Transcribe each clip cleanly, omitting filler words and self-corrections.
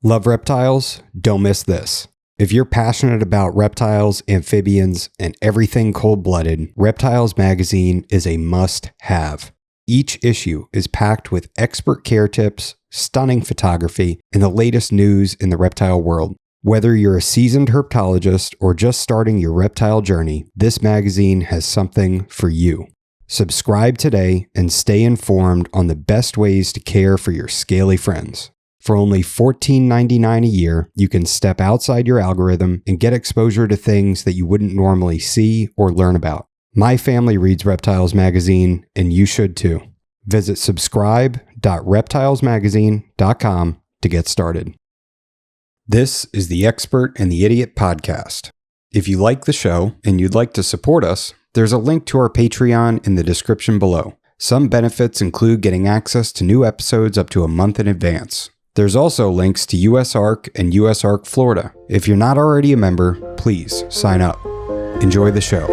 Love reptiles? Don't miss this. If you're passionate about reptiles, amphibians, and everything cold-blooded, Reptiles magazine is a must-have. Each issue is packed with expert care tips, stunning photography, and the latest news in the reptile world. Whether you're a seasoned herpetologist or just starting your reptile journey, this magazine has something for you. Subscribe today and stay informed on the best ways to care for your scaly friends. For only $14.99 a year, you can step outside your algorithm and get exposure to things that you wouldn't normally see or learn about. My family reads Reptiles magazine, and you should too. Visit subscribe.reptilesmagazine.com to get started. This is the Expert and the Idiot podcast. If you like the show and you'd like to support us, there's a link to our Patreon in the description below. Some benefits include getting access to new episodes up to a month in advance. There's also links to USARK and USARK Florida. If you're not already a member, please sign up. Enjoy the show.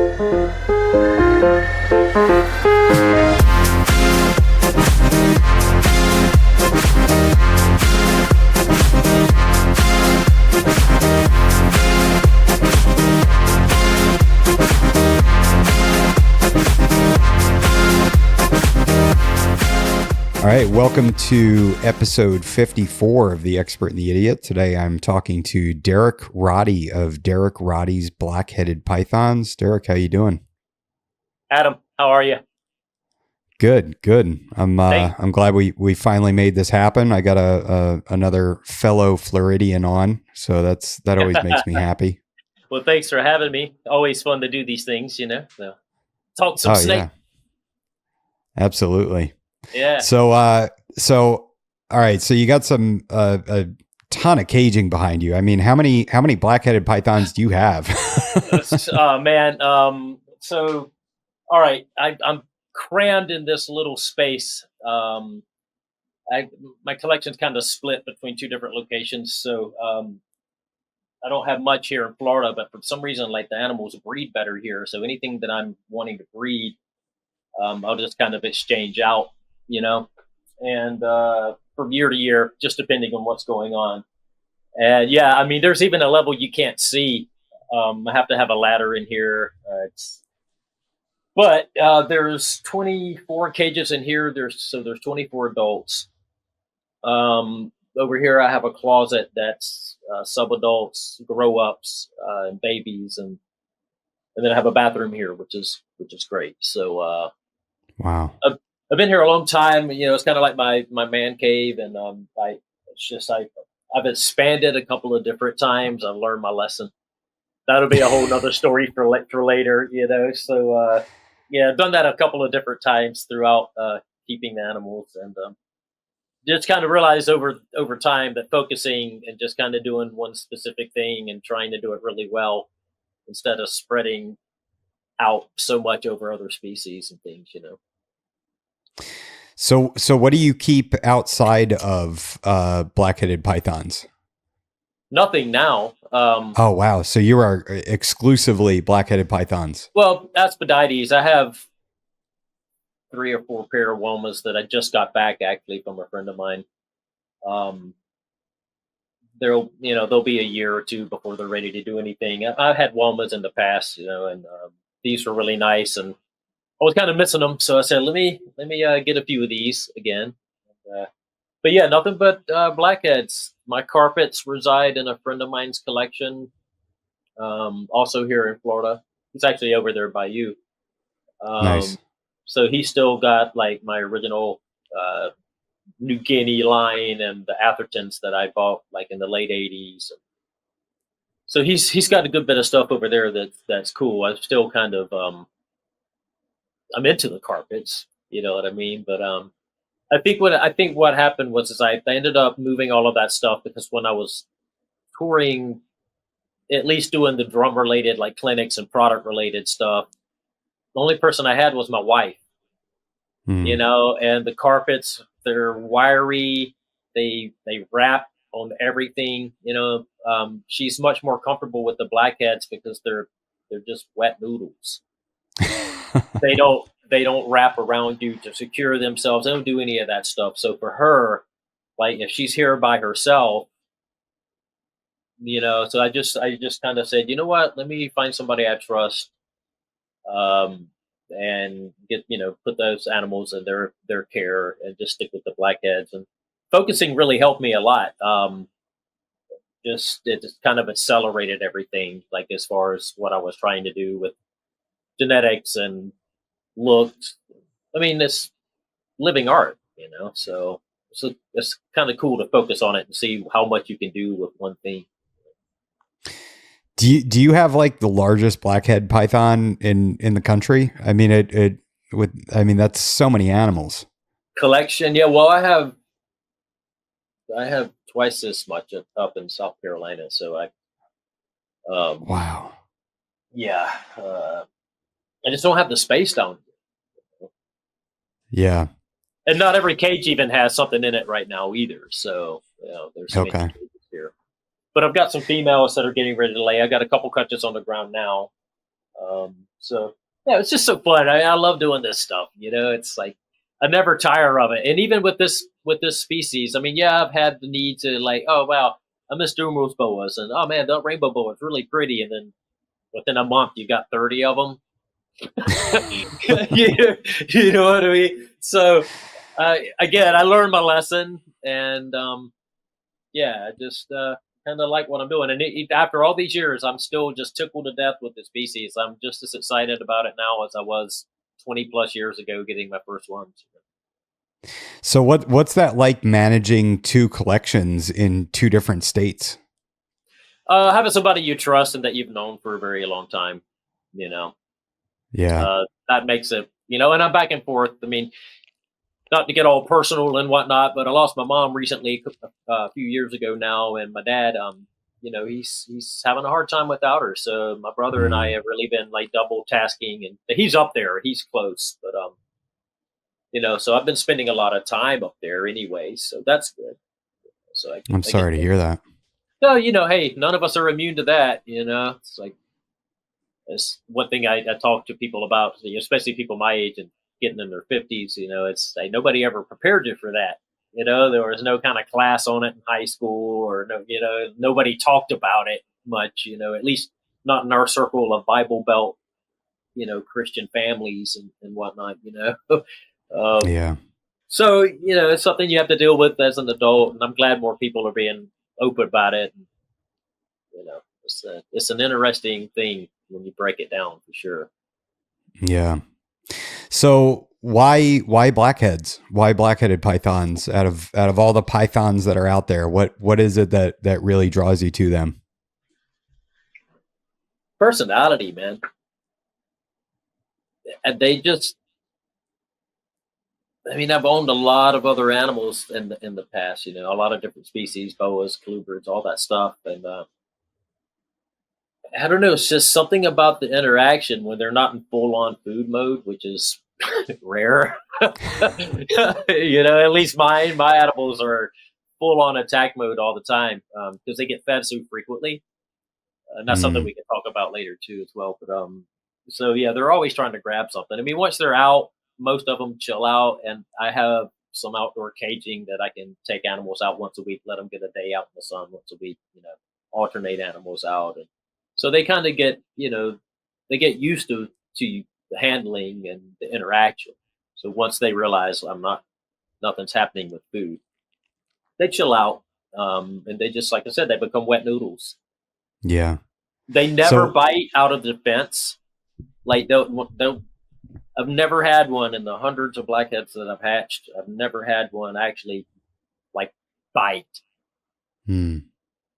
All right, welcome to episode 54 of The Expert and the Idiot. Today I'm talking to Derek Roddy of Derek Roddy's Blackheaded Pythons. Derek, how you doing? Adam, how are you? Good. I'm glad we finally made this happen. I got another fellow Floridian on, so that always makes me happy. Well, thanks for having me. Always fun to do these things, So talk some snake. Yeah. Absolutely. Yeah. So all right. So you got a ton of caging behind you. I mean, how many blackheaded pythons do you have? Oh man. So, all right. I'm crammed in this little space. My collection's kind of split between two different locations. So, I don't have much here in Florida, but for some reason, like the animals breed better here. So anything that I'm wanting to breed, I'll just kind of exchange out. And from year to year, just depending on what's going on. And yeah, I mean, there's even a level you can't see. I have to have a ladder in here. But there's 24 cages in here. There's 24 adults. Over here, I have a closet that's sub-adults, grow-ups, and babies, and then I have a bathroom here, which is great. So wow. I've been here a long time. It's kind of like my man cave, and I've expanded a couple of different times. I've learned my lesson. That'll be a whole nother story for later, So I've done that a couple of different times throughout keeping the animals, and just kind of realized over time that focusing and just kind of doing one specific thing and trying to do it really well instead of spreading out so much over other species and things, So what do you keep outside of blackheaded pythons? Nothing now. Oh, wow. So you are exclusively blackheaded pythons. Well, Aspideides. I have 3 or 4 pair of womas that I just got back actually from a friend of mine. They'll be a year or two before they're ready to do anything. I've had womas in the past, and these were really nice, and I was kind of missing them, so I said, let me get a few of these again. But yeah, nothing but blackheads. My carpets reside in a friend of mine's collection, also here in Florida. He's actually over there by you. Nice. So he's still got like my original New Guinea line and the Athertons that I bought like in the late 80s. So he's got a good bit of stuff over there that's cool. I'm still kind of I'm into the carpets, you know what I mean? But I think what happened was I ended up moving all of that stuff because when I was touring, at least doing the drum related like clinics and product related stuff, the only person I had was my wife. And the carpets, they're wiry, they wrap on everything, she's much more comfortable with the blackheads because they're just wet noodles. They don't wrap around you to secure themselves. They don't do any of that stuff. So for her, like if she's here by herself, So I just kind of said, you know what, let me find somebody I trust, um, and get, put those animals in their care and just stick with the blackheads. And focusing really helped me a lot. Just it just kind of accelerated everything, like as far as what I was trying to do with genetics and looks. I mean, this living art. So it's kind of cool to focus on it and see how much you can do with one thing. Do you have like the largest blackhead python in the country? I mean, that's so many animals. Collection, yeah. Well, I have twice this much up in South Carolina, so um, Wow. yeah, I just don't have the space down here. Yeah. And not every cage even has something in it right now either. So there's some empty Okay. cages here. But I've got some females that are getting ready to lay. I got a couple cutches on the ground now. So yeah, it's just so fun. I love doing this stuff. It's like I never tire of it. And even with this species, I mean, yeah, I've had the need to like, oh wow, I miss Dumer's boas, and oh man, that rainbow boa is really pretty. And then within a month, you got 30 of them. you know what I mean? So again, I learned my lesson, and yeah, I just kind of like what I'm doing. And after all these years, I'm still just tickled to death with the species. I'm just as excited about it now as I was 20 plus years ago getting my first ones. So what's that like managing two collections in two different states? Having somebody you trust and that you've known for a very long time, you know, Yeah. that makes it, and I'm back and forth. I mean, not to get all personal and whatnot, but I lost my mom recently, a few years ago now, and my dad, he's having a hard time without her. So my brother and I Mm. have really been like double tasking, and he's up there, he's close, but so I've been spending a lot of time up there anyway, so that's good. So I'm I get sorry to to, hear that. no, hey, none of us are immune to that. It's like it's one thing I talk to people about, especially people my age and getting in their 50s. It's like nobody ever prepared you for that. There was no kind of class on it in high school, or no, nobody talked about it much. At least not in our circle of Bible Belt, Christian families and whatnot. um, Yeah. so it's something you have to deal with as an adult, and I'm glad more people are being open about it. It's an interesting thing when you break it down for sure. Yeah. So why blackheads? Why blackheaded pythons out of all the pythons that are out there? What is it that really draws you to them? Personality, man. And they just, I mean, I've owned a lot of other animals in the past, a lot of different species, boas, colubrids, all that stuff. And I don't know, it's just something about the interaction when they're not in full on food mode, which is rare. At least my animals are full on attack mode all the time, because they get fed so frequently. And that's something Mm. we can talk about later too as well. But so yeah, they're always trying to grab something. I mean, once they're out, most of them chill out, and I have some outdoor caging that I can take animals out once a week, let them get a day out in the sun once a week, alternate animals out, and so they kind of get, they get used to the handling and the interaction. So once they realize nothing's happening with food, they chill out, and they just, like I said, they become wet noodles. Yeah. They never So bite out of defense. Like don't. I've never had one in the hundreds of blackheads that I've hatched. I've never had one actually like bite, mm.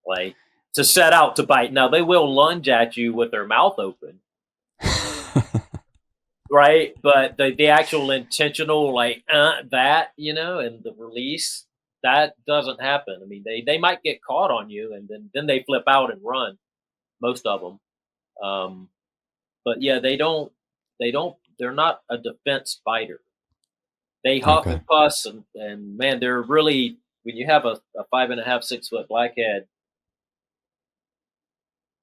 like to set out to bite. Now they will lunge at you with their mouth open, right? But the actual intentional like that, and the release, that doesn't happen. I mean, they might get caught on you, and then they flip out and run. Most of them. Um, but yeah, they're not a defense fighter. They huff Okay. and fuss, and man, they're really, when you have a 5.5, 6 foot blackhead,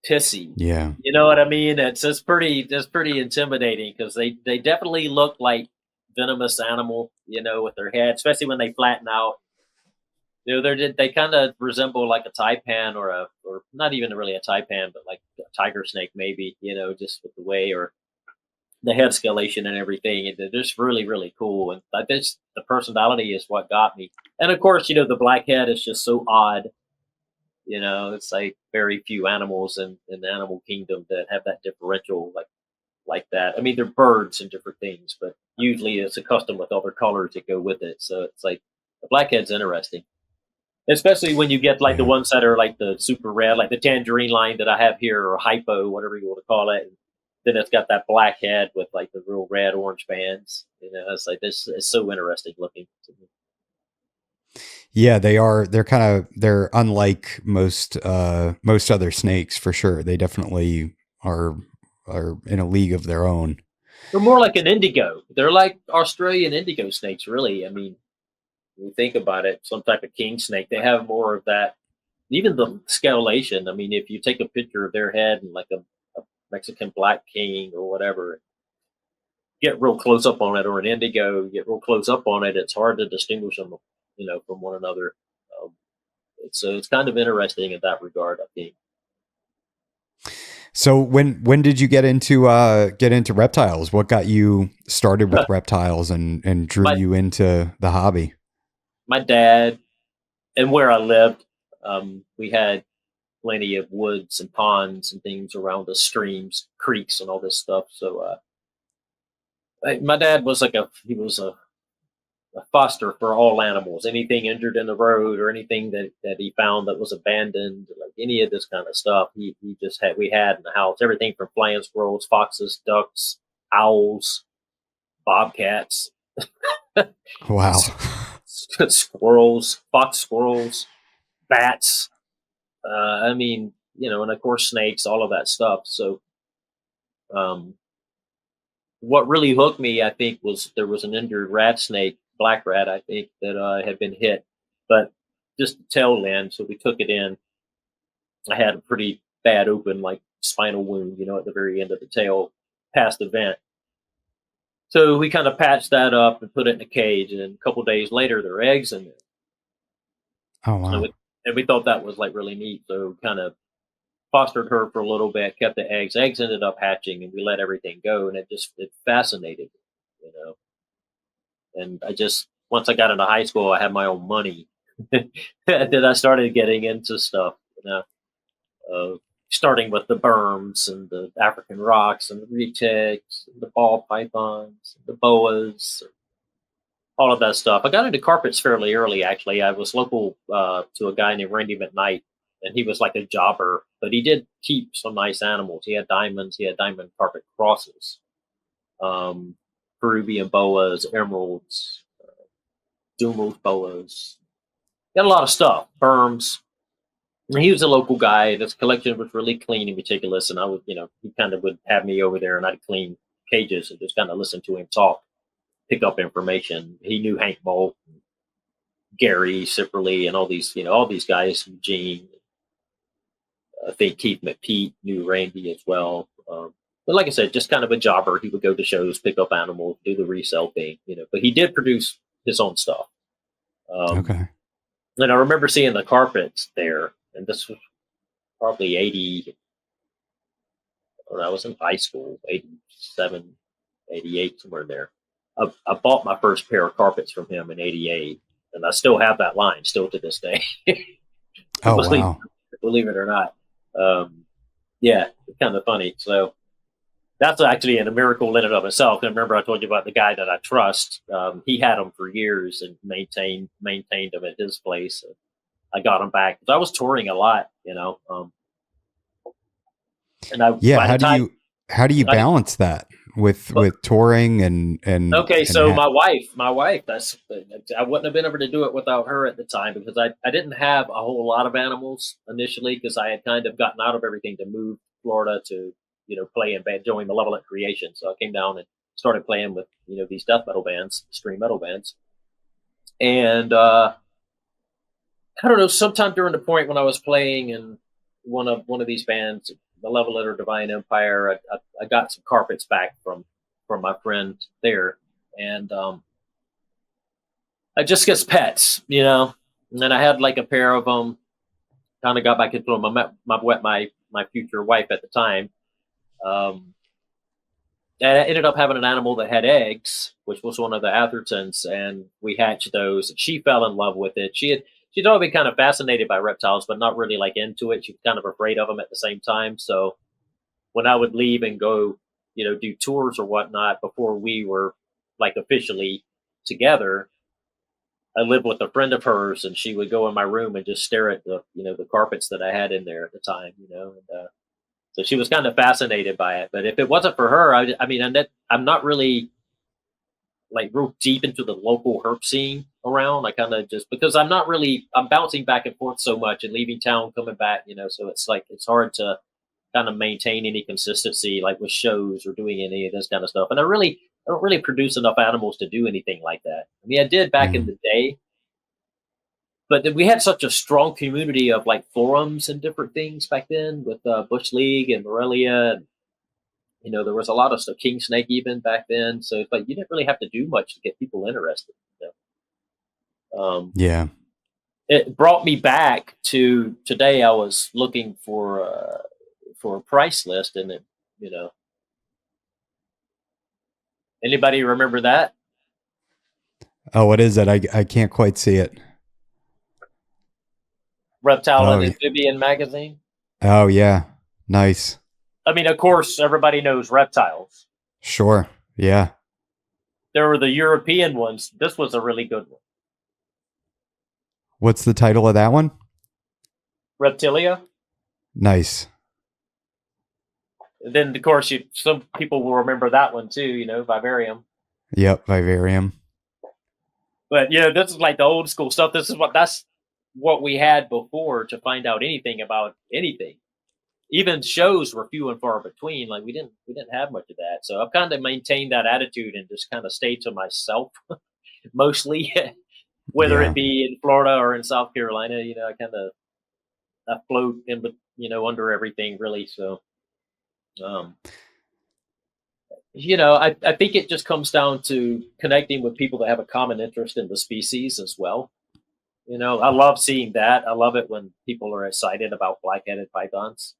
pissy. Yeah. You know what I mean? It's pretty intimidating, because they definitely look like venomous animal, with their head, especially when they flatten out. They kind of resemble like a taipan or not even really a taipan, but like a tiger snake, maybe, just with the way or the head scalation and everything. And they're just really, really cool. And that's the personality is what got me. And of course, the blackhead is just so odd. It's like very few animals in the animal kingdom that have that differential like that. I mean, they're birds and different things, but usually it's accustomed with other colors that go with it. So it's like the blackhead's interesting, especially when you get like the Yeah. ones that are like the super red, like the tangerine line that I have here, or hypo, whatever you want to call it. And then it's got that black head with like the real red orange bands. It's like this. It's so interesting looking. Yeah, they are. They're unlike most other snakes for sure. They definitely are are in a league of their own. They're more like an indigo. They're like Australian indigo snakes, really. I mean, when you think about it, some type of king snake, they have more of that. Even the scalation. I mean, if you take a picture of their head and like a Mexican black king or whatever, get real close up on it, or an indigo, get real close up on it, it's hard to distinguish them, from one another. Um, it's kind of interesting in that regard, I think. So when did you get into reptiles? What got you started with reptiles and drew my you into the hobby? my dad and where I lived, we had plenty of woods and ponds and things around us, streams, creeks, and all this stuff. So my dad was he was a foster for all animals. Anything injured in the road or anything that he found that was abandoned, like any of this kind of stuff, he just we had in the house. Everything from flying squirrels, foxes, ducks, owls, bobcats, Wow. squirrels, fox squirrels, bats. I mean, and of course snakes, all of that stuff. So, um, what really hooked me, I think, was there was an injured rat snake, black rat, I think, that had been hit, but just the tail end. So we took it in. I had a pretty bad open, like spinal wound, at the very end of the tail, past the vent. So we kind of patched that up and put it in a cage. And then a couple days later, there were eggs in there. Oh And wow. we thought that was like really neat. So kind of fostered her for a little bit, kept the eggs. Eggs ended up hatching, and we let everything go. And it fascinated me, And I just, once I got into high school, I had my own money. Then I started getting into stuff, starting with the berms and the African rocks and the retics, and the ball pythons, and the boas, all of that stuff. I got into carpets fairly early, actually. I was local to a guy named Randy McKnight, and he was like a jobber, but he did keep some nice animals. He had diamonds, he had diamond carpet crosses, um, Peruvian boas, emeralds, Dumos boas. He had a lot of stuff, berms. And he was a local guy, and his collection was really clean and meticulous. And I would, he kind of would have me over there, and I'd clean cages and just kind of listen to him talk, pick up information. He knew Hank Bolt, Gary Sipperly, and all these guys, Eugene. I think Keith McPeak knew Randy as well. But like I said, just kind of a jobber. He would go to shows, pick up animals, do the resale thing, But he did produce his own stuff. Um, Okay. and I remember seeing the carpets there, and this was probably 80, when I was in high school, 87, 88, somewhere in there. I bought my first pair of carpets from him in 88, and I still have that line, still to this day. Oh believe, wow. believe it or not. Yeah, it's kind of funny. So that's actually a miracle in and of itself. And remember, I told you about the guy that I trust. He had them for years and maintained them at his place. I got them back because I was touring a lot, and Yeah. by the time How do you I, balance that but with touring okay, and so my wife, that's I wouldn't have been able to do it without her at the time because I didn't have a whole lot of animals initially because I had kind of gotten out of everything to move to Florida to play in band, join Malevolent Creation. So I came down and started playing with these death metal bands, extreme metal bands, and I don't know. Sometime during the point when I was playing in one of these bands, Malevolent or Divine Empire, I got some carpets back from my friend there, and I just get pets, And then I had like a pair of them. kind of got back into them. I met my future wife at the time. And I ended up having an animal that had eggs, which was one of the Athertons, and we hatched those. She fell in love with it. She'd always been kind of fascinated by reptiles, but not really like into it. She was kind of afraid of them at the same time. So when I would leave and go, do tours or whatnot before we were like officially together, I lived with a friend of hers, and she would go in my room and just stare at the carpets that I had in there at the time, and so she was kind of fascinated by it. But if it wasn't for her, I'm not really like real deep into the local herp scene around. I kind of just, because I'm bouncing back and forth so much and leaving town, coming back, so it's like, it's hard to kind of maintain any consistency, like with shows or doing any of this kind of stuff. And I don't really produce enough animals to do anything like that. I mean, I did back in the day, but we had such a strong community of like forums and different things back then with Bush League and Morelia. And, there was a lot of stuff, King Snake even back then. So it's like you didn't really have to do much to get people interested. Yeah. It brought me back to today. I was looking for a price list, and it, anybody remember that? Oh, what is that? I can't quite see it. Reptile and Amphibian magazine. Oh yeah, nice. I mean, of course, everybody knows reptiles. Sure. Yeah. There were the European ones. This was a really good one. What's the title of that one? Reptilia. Nice. And then, of course, some people will remember that one too. Vivarium. Yep, Vivarium. But this is like the old school stuff. That's what we had before to find out anything about anything. Even shows were few and far between. Like we didn't have much of that. So I've kind of maintained that attitude and just kind of stayed to myself mostly, whether it be in Florida or in South Carolina. I float in, under everything really. So, I think it just comes down to connecting with people that have a common interest in the species as well. I love seeing that. I love it when people are excited about blackheaded pythons.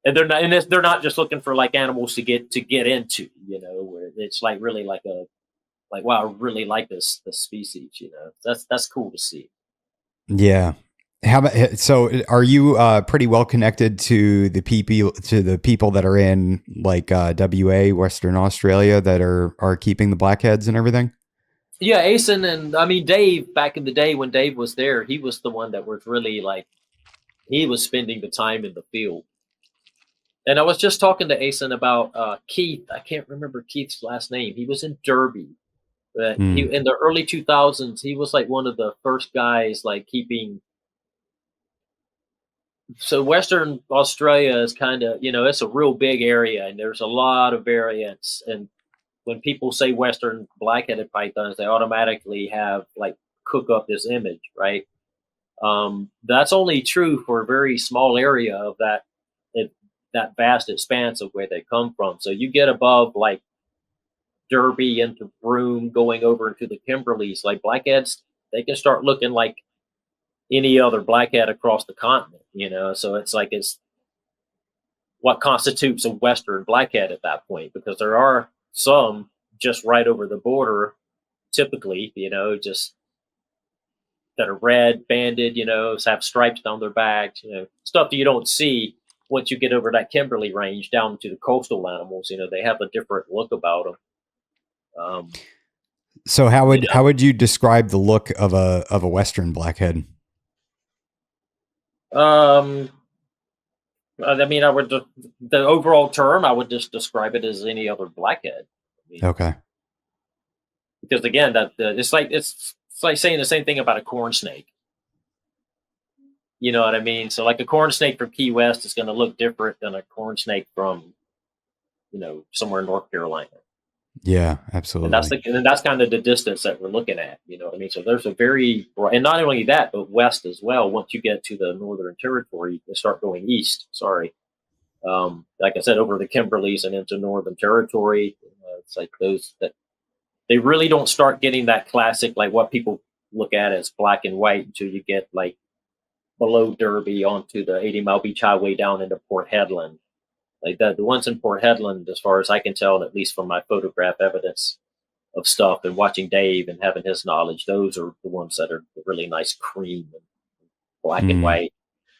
And they're not just looking for like animals to get into. Where it's like really like wow, I really like this species. That's cool to see. Yeah. So are you pretty well connected to the people that are in like WA, Western Australia, that are keeping the blackheads and everything? Yeah, Asen and Dave, back in the day when Dave was there, he was the one that was really like, he was spending the time in the field. And I was just talking to Asen about Keith. I can't remember Keith's last name. He was in Derby. But he, in the early 2000s, he was like one of the first guys like keeping. So Western Australia is kind of, it's a real big area, and there's a lot of variants. And when people say Western blackheaded pythons, they automatically have like cook up this image, right? That's only true for a very small area of that vast expanse of where they come from. So you get above like Derby into Broome, going over into the Kimberleys, like blackheads, they can start looking like any other blackhead across the continent, So it's like, it's what constitutes a Western blackhead at that point, because there are some just right over the border, typically, just that are red banded, have stripes down their backs, stuff that you don't see once you get over that Kimberley range down to the coastal animals. They have a different look about them. So how would you describe the look of a Western blackhead? I would, the overall term, I would just describe it as any other blackhead. Okay. Because again, it's like saying the same thing about a corn snake. You know what I mean? So like a corn snake from Key West is going to look different than a corn snake from, somewhere in North Carolina. Yeah, absolutely. And that's kind of the distance that we're looking at. You know what I mean? So there's and not only that, but west as well. Once you get to the Northern Territory, you start going east. Sorry. Like I said, over the Kimberleys and into Northern Territory, it's like those that they really don't start getting that classic, like what people look at as black and white, until you get like below Derby onto the 80-mile beach highway down into Port Hedland. Like the ones in Port Hedland, as far as I can tell, and at least from my photograph evidence of stuff and watching Dave and having his knowledge, those are the ones that are the really nice cream and black and white,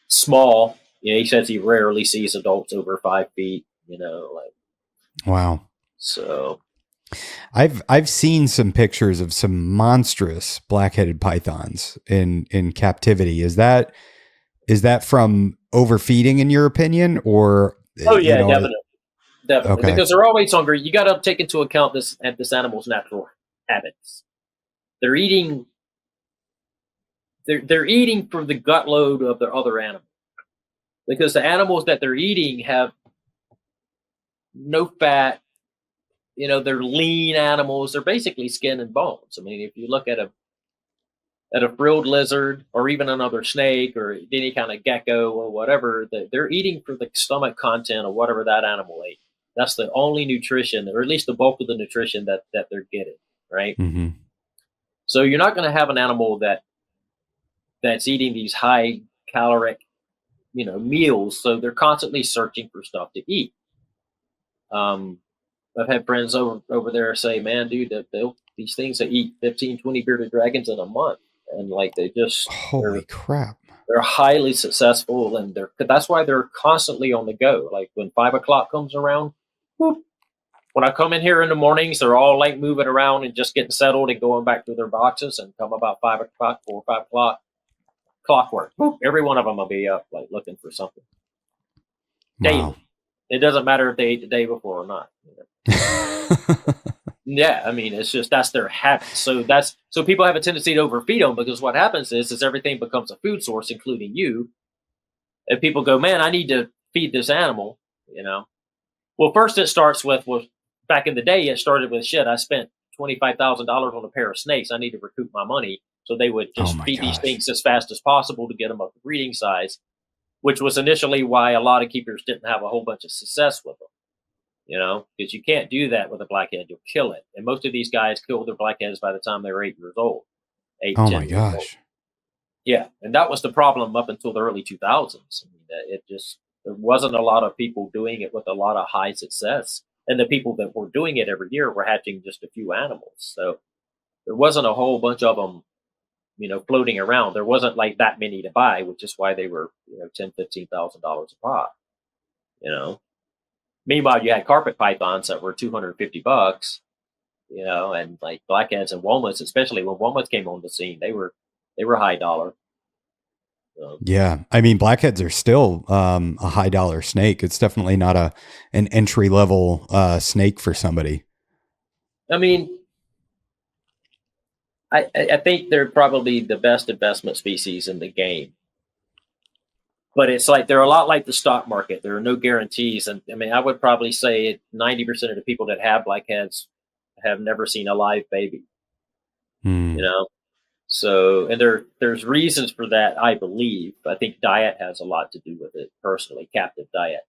small. He says he rarely sees adults over 5 feet. Wow. So I've seen some pictures of some monstrous blackheaded pythons in captivity. Is that from overfeeding, in your opinion, or? Oh yeah, definitely. Okay. Because they're always hungry. You got to take into account this animal's natural habits. They're eating. They're eating from the gut load of their other animals, because the animals that they're eating have no fat. They're lean animals. They're basically skin and bones. I mean, if you look at a frilled lizard or even another snake or any kind of gecko or whatever, they're eating for the stomach content of whatever that animal ate. That's the only nutrition, or at least the bulk of the nutrition that they're getting, right? Mm-hmm. So you're not going to have an animal that's eating these high caloric, meals. So they're constantly searching for stuff to eat. I've had friends over there say, man, dude, these things that eat 15, 20 bearded dragons in a month. And they just, holy crap, they're highly successful, and that's why they're constantly on the go. Like when 5 o'clock comes around, whoop, when I come in here in the mornings, they're all moving around and just getting settled and going back to their boxes, and come about 5 o'clock, 4 or 5 o'clock, clockwork. Whoop, every one of them will be up looking for something. Wow. Daily. It doesn't matter if they ate the day before or not. Yeah, I mean, it's just that's their habit. So people have a tendency to overfeed them, because what happens is everything becomes a food source, including you. And people go, man, I need to feed this animal. Well, first it starts with back in the day, it started with shit. I spent $25,000 on a pair of snakes. I need to recoup my money. So they would just feed these things as fast as possible to get them up to breeding size, which was initially why a lot of keepers didn't have a whole bunch of success with them. Because you can't do that with a blackhead. You'll kill it. And most of these guys killed their blackheads by the time they were 8 years old. 8, oh 10 my years gosh. old. Yeah. And that was the problem up until the early 2000s. I mean, there wasn't a lot of people doing it with a lot of high success. And the people that were doing it every year were hatching just a few animals. So there wasn't a whole bunch of them, floating around. There wasn't that many to buy, which is why they were, $10,000, $15,000 a pop, Meanwhile, you had carpet pythons that were $250, and blackheads and walnuts, especially when walnuts came on the scene, they were high dollar. Yeah, I mean, blackheads are still a high dollar snake. It's definitely not an entry level snake for somebody. I mean, I think they're probably the best investment species in the game. But it's they're a lot like the stock market. There are no guarantees. And I mean, I would probably say 90% of the people that have blackheads have never seen a live baby. So, and there's reasons for that, I believe. I think diet has a lot to do with it, personally, captive diet.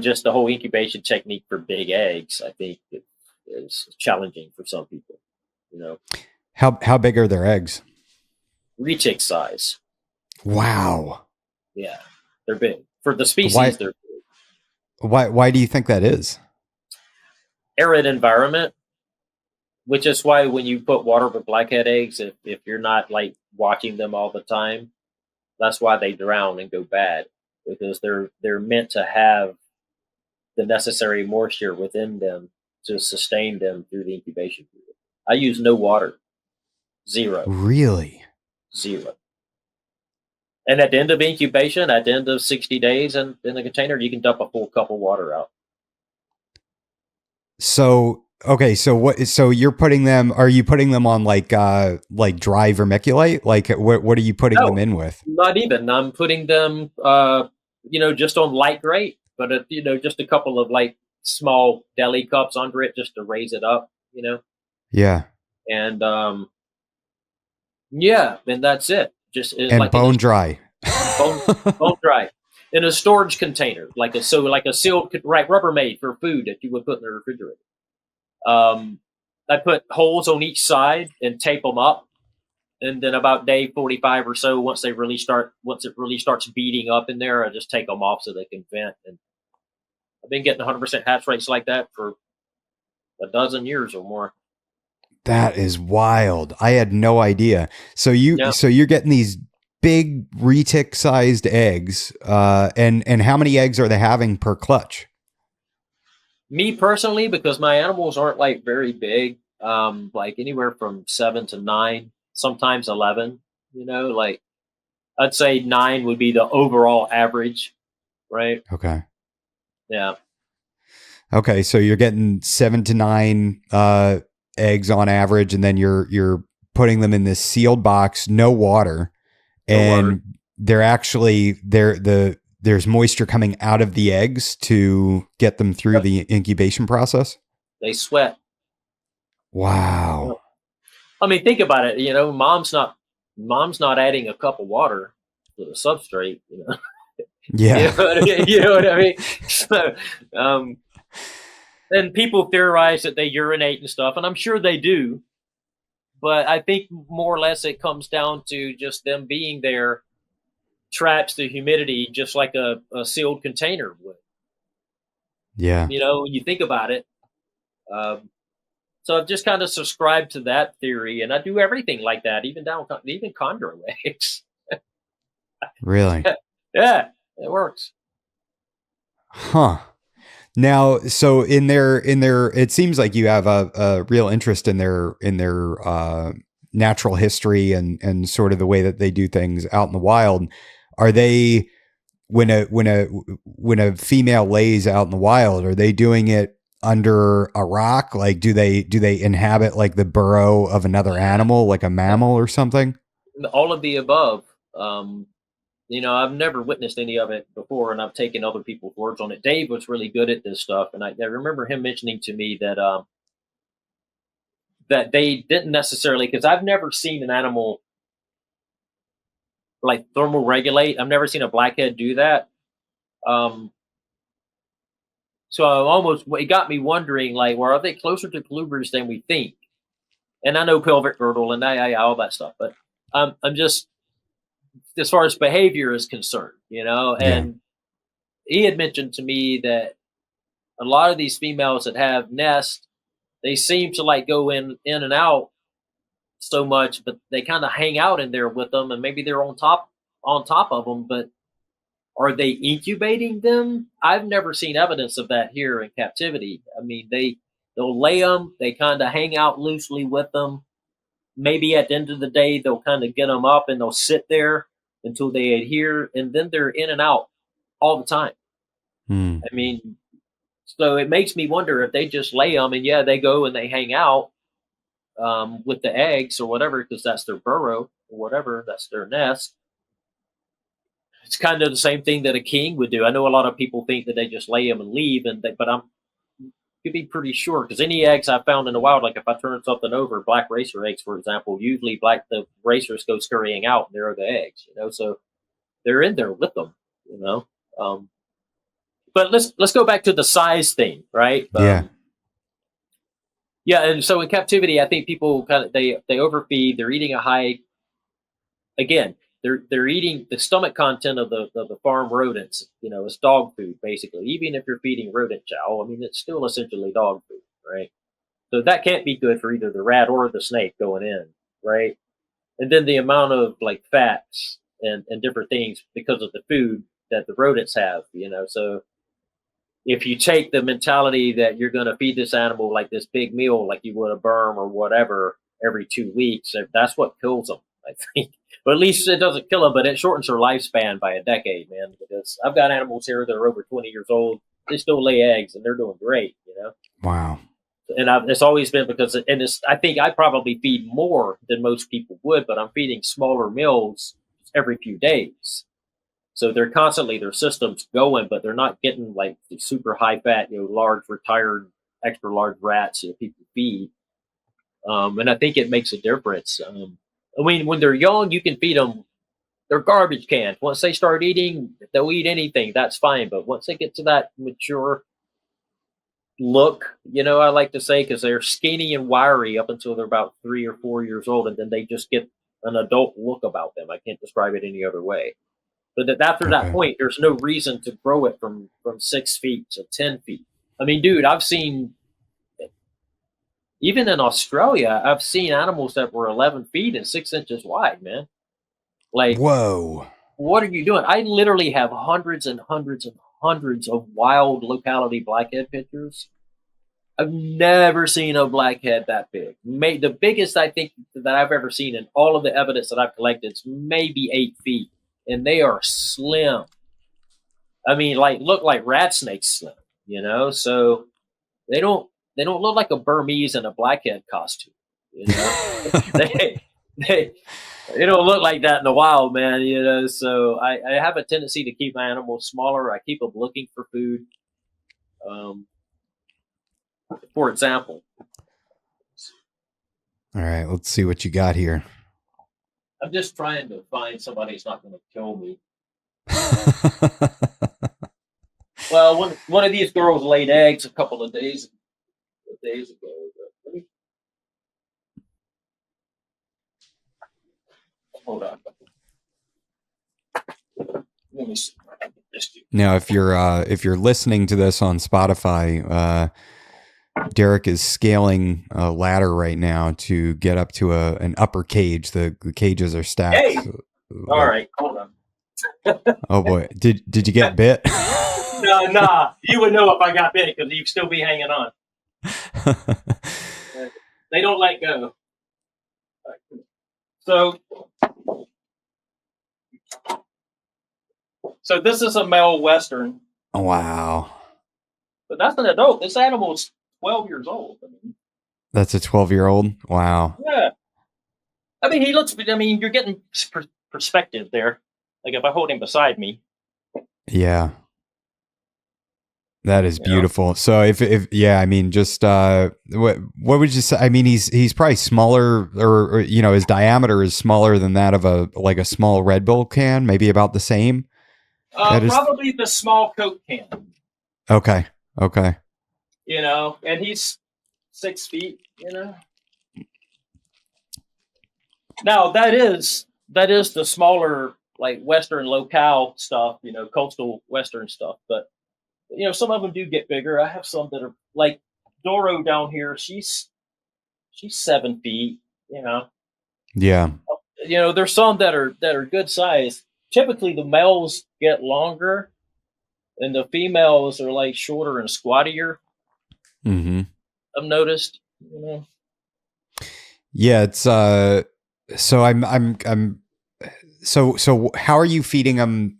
Just the whole incubation technique for big eggs, I think it is challenging for some people. How big are their eggs? Retic size. Wow. Yeah, they're big. For the species, they're big. Why do you think that is? Arid environment, which is why when you put water with blackhead eggs, if you're not watching them all the time, that's why they drown and go bad, because they're meant to have the necessary moisture within them to sustain them through the incubation period. I use no water. Zero. Really? Zero. And at the end of incubation, at the end of 60 days in the container, you can dump a full cup of water out. So, okay. So you're putting them, are you putting them on dry vermiculite? What are you putting them in with? Not even. I'm putting them, just on light grate, but, just a couple of small deli cups under it just to raise it up, Yeah. And, yeah, and that's it. And bone dry. Bone dry. In a storage container, like a sealed Rubbermaid for food that you would put in the refrigerator. I put holes on each side and tape them up And then about day 45 or so, once it really starts beating up in there, I just take them off so they can vent. And I've been getting 100% hatch rates like that for a dozen years or more. That is wild. I had no idea. So Yeah. you're getting these big retic sized eggs. And how many eggs are they having per clutch? Me personally, because my animals aren't like very big, like anywhere from 7 to 9, sometimes 11. Like I'd say 9 would be the overall average, right? Okay. Yeah. Okay. So you're getting 7 to 9 eggs on average, and then you're putting them in this sealed box, no water, No water. and there's moisture coming out of the eggs to get them through Yep. the incubation process. They sweat. Wow. I mean, think about it. Mom's not adding a cup of water to the substrate. Yeah. You know what I mean? So, and people theorize that they urinate and stuff, and I'm sure they do. But I think more or less it comes down to just them being there, traps the humidity just like a sealed container would. Yeah. When you think about it. So I've just kind of subscribed to that theory, and I do everything like that, even chondro eggs. Really? Yeah, it works. Huh. Now, so in their, it seems like you have a real interest in their natural history and sort of the way that they do things out in the wild. Are they, when a female lays out in the wild, are they doing it under a rock? Like, do they inhabit like the burrow of another animal, like a mammal or something? All of the above. I've never witnessed any of it before, and I've taken other people's words on it. Dave was really good at this stuff, and I remember him mentioning to me that they didn't necessarily, because I've never seen an animal like thermal regulate. I've never seen a blackhead do that. So it got me wondering, like, well, are they closer to colubrids than we think? And I know pelvic girdle and all that stuff, but I'm just, as far as behavior is concerned, and he had mentioned to me that a lot of these females that have nests, they seem to like go in and out so much, but they kind of hang out in there with them, and maybe they're on top of them, but are they incubating them? I've never seen evidence of that here in captivity. I mean, they'll lay them, they kind of hang out loosely with them. Maybe at the end of the day, they'll kind of get them up and they'll sit there until they adhere, and then they're in and out all the time. Hmm. I mean, so it makes me wonder if they just lay them and yeah, they go and they hang out with the eggs or whatever, because that's their burrow or whatever, that's their nest. It's kind of the same thing that a king would do. I know a lot of people think that they just lay them and leave, but I'm could be pretty sure, because any eggs I found in the wild, like if I turn something over, black racer eggs, for example, usually the racers go scurrying out, and there are the eggs. So they're in there with them. But let's go back to the size thing, right? Yeah. Yeah, and so in captivity, I think people kind of they overfeed. They're eating a high. Again, they're eating the stomach content of the farm rodents. It's dog food basically. Even if you're feeding rodent chow, I mean it's still essentially dog food, right? So that can't be good for either the rat or the snake going in, right? And then the amount of like fats and different things because of the food that the rodents have. So if you take the mentality that you're going to feed this animal like this big meal, like you would a berm or whatever every 2 weeks, that's what kills them, I think. But at least it doesn't kill them, but it shortens their lifespan by a decade, man. Because I've got animals here that are over 20 years old. They still lay eggs and they're doing great. Wow. And it's always been because, I think I probably feed more than most people would, but I'm feeding smaller meals every few days. So they're constantly, their system's going, but they're not getting like the super high fat, large retired, extra large rats that people feed. And I think it makes a difference. I mean, when they're young, you can feed them, they're garbage cans. Once they start eating, they'll eat anything. That's fine. But once they get to that mature look, I like to say, because they're skinny and wiry up until they're about 3 or 4 years old. And then they just get an adult look about them. I can't describe it any other way. But after that Okay. point, there's no reason to grow it from 6 feet to 10 feet. I mean, dude, I've seen, even in Australia, I've seen animals that were 11 feet and 6 inches wide, man. Like, Whoa. what are you doing? I literally have hundreds and hundreds and hundreds of wild locality blackhead pictures. I've never seen a blackhead that big. The biggest I think that I've ever seen in all of the evidence that I've collected is maybe 8 feet, and they are slim. I mean, like, look like rat snakes slim, you know. So they don't look like a Burmese in a blackhead costume, you know. they don't look like that in the wild, man, you know. So I have a tendency to keep my animals smaller. I keep them looking for food. For example. All right, let's see what you got here. I'm just trying to find somebody who's not going to kill me. Well, one of these girls laid eggs a couple of days ago. Hold on. Let me see. Now, if you're listening to this on Spotify, Derek is scaling a ladder right now to get up to an upper cage. The cages are stacked. Hey! All right, hold on. Oh boy, did you get bit? No, nah. You would know if I got bit because you'd still be hanging on. They don't let go. So this is a male Western. Wow. But that's an adult. This animal's 12 years old. I mean, that's a 12-year-old? Wow. Yeah. I mean, you're getting perspective there. Like if I hold him beside me. Yeah. That is beautiful. So if I mean, just what would you say? I mean, he's probably smaller, or you know, his diameter is smaller than that of a small Red Bull can, maybe about the same. Probably the small Coke can. Okay. You know, and he's 6 feet. You know. Now that is the smaller, like Western locale stuff. You know, coastal Western stuff, but. You know, some of them do get bigger. I have some that are like Doro down here. She's 7 feet. You know. Yeah. You know, there's some that are good size. Typically, the males get longer, and the females are like shorter and squattier. Mm-hmm. I've noticed. You know. Yeah, it's So I'm. So how are you feeding them?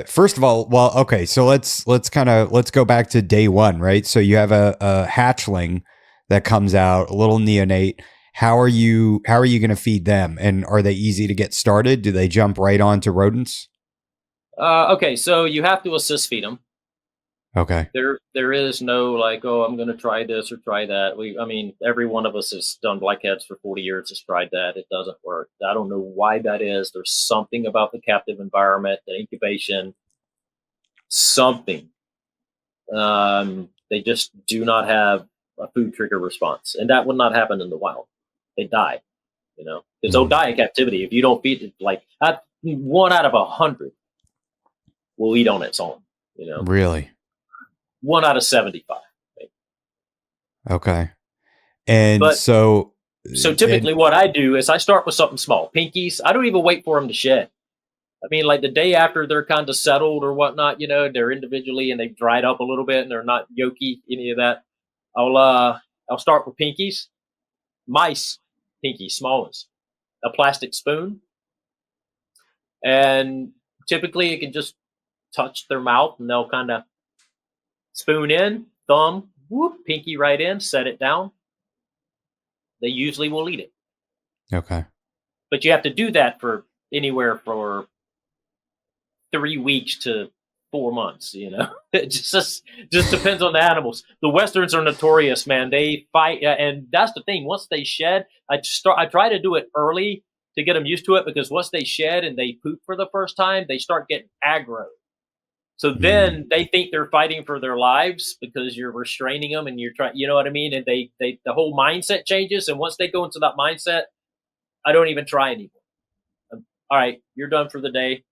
First of all, well, okay. So let's go back to day one, right? So you have a hatchling that comes out, a little neonate. How are you going to feed them? And are they easy to get started? Do they jump right onto rodents? Okay, so you have to assist feed them. Okay. There is no like, oh, I'm going to try this or try that. I mean, every one of us has done blackheads for 40 years, has tried that. It doesn't work. I don't know why that is. There's something about the captive environment, the incubation, something. They just do not have a food trigger response, and that would not happen in the wild. They die, you know, because they'll die in captivity if you don't feed it. Like 1 out of 100 will eat on its own. You know, Really. 1 out of 75. Maybe. Okay. And so typically what I do is I start with something small. Pinkies. I don't even wait for them to shed. I mean, like the day after they're kind of settled or whatnot, you know, they're individually and they've dried up a little bit and they're not yolky, any of that. I'll start with pinkies, mice, pinkies, small ones, a plastic spoon. And typically it can just touch their mouth and they'll kind of spoon in, thumb, whoop, pinky right in, set it down. They usually will eat it. Okay. But you have to do that for anywhere for 3 weeks to 4 months, you know. It just depends on the animals. The Westerns are notorious, man. They fight, and that's the thing. Once they shed, I try to do it early to get them used to it, because once they shed and they poop for the first time, they start getting aggro. So then they think they're fighting for their lives because you're restraining them and you're trying, you know what I mean? And the whole mindset changes. And once they go into that mindset, I don't even try anymore. all right, you're done for the day.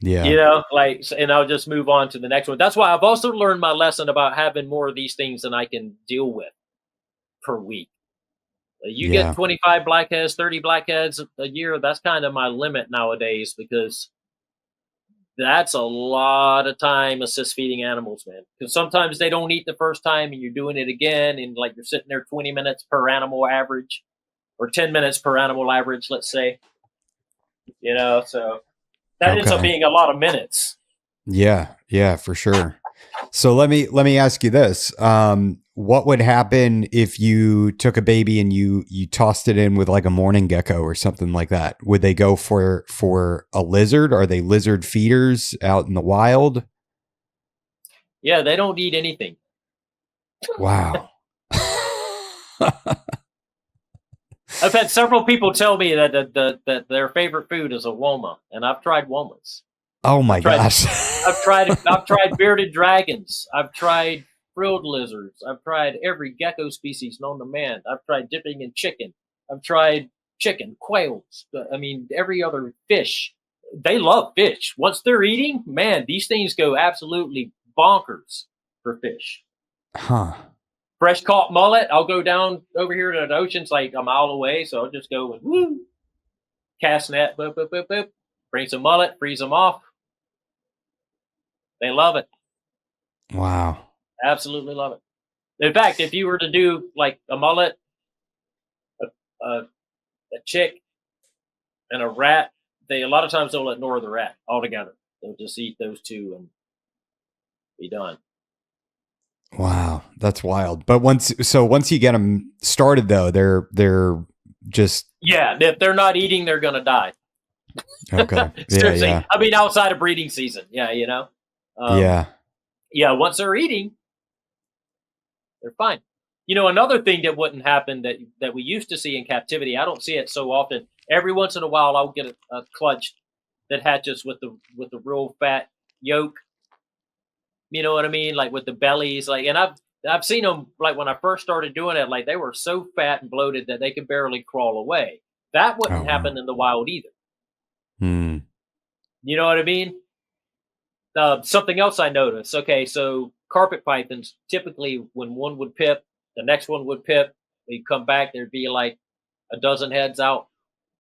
Yeah. You know, like, and I'll just move on to the next one. That's why I've also learned my lesson about having more of these things than I can deal with per week. You get Yeah. 25 blackheads, 30 blackheads a year. That's kind of my limit nowadays, because that's a lot of time assist feeding animals, man. Because sometimes they don't eat the first time and you're doing it again. And like you're sitting there 20 minutes per animal average, or 10 minutes per animal average, let's say, so that ends up Okay. being a lot of minutes. Yeah. Yeah, for sure. So let me ask you this. What would happen if you took a baby and you tossed it in with like a morning gecko or something like that? Would they go for a lizard? Are they lizard feeders out in the wild? Yeah, they don't eat anything. Wow. I've had several people tell me that their favorite food is a woma, and I've tried womas. Oh my gosh. I've tried bearded dragons. I've tried frilled lizards. I've tried every gecko species known to man. I've tried dipping in chicken. I've tried chicken, quails. I mean, every other fish. They love fish. Once they're eating, man, these things go absolutely bonkers for fish. Huh. Fresh caught mullet, I'll go down over here to the ocean's like a mile away, so I'll just go and woo, cast net, boop, boop, boop, boop, bring some mullet, freeze them off. They love it. Wow. Absolutely love it. In fact, if you were to do like a mullet, a chick, and a rat, a lot of times they'll ignore the rat altogether. They'll just eat those two and be done. Wow, that's wild. But once you get them started, though, they're just If they're not eating, they're gonna die. okay. Seriously, Yeah. I mean, outside of breeding season, yeah. Once they're eating, they're fine. Another thing that wouldn't happen that we used to see in captivity, I don't see it so often. Every once in a while, I'll get a clutch that hatches with the real fat yolk. You know what I mean? Like with the bellies, like, and I've seen them like when I first started doing it, like they were so fat and bloated that they could barely crawl away. That wouldn't happen in the wild either. Hmm. You know what I mean? Something else I noticed. Okay, so carpet pythons, typically when one would pip, the next one would pip. We'd come back, there'd be like a dozen heads out.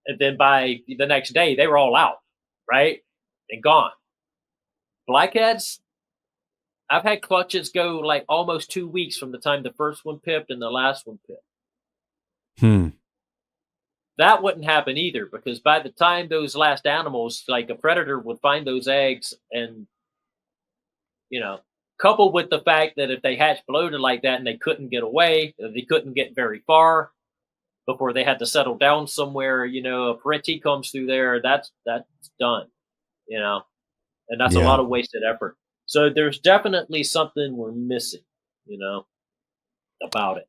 And then by the next day, they were all out, right? And gone. Blackheads, I've had clutches go like almost 2 weeks from the time the first one pipped and the last one pipped. Hmm. That wouldn't happen either, because by the time those last animals, like a predator would find those eggs and, coupled with the fact that if they hatched bloated like that and they couldn't get away, they couldn't get very far before they had to settle down somewhere, a parenti comes through there, that's done, and that's a lot of wasted effort. So there's definitely something we're missing, about it.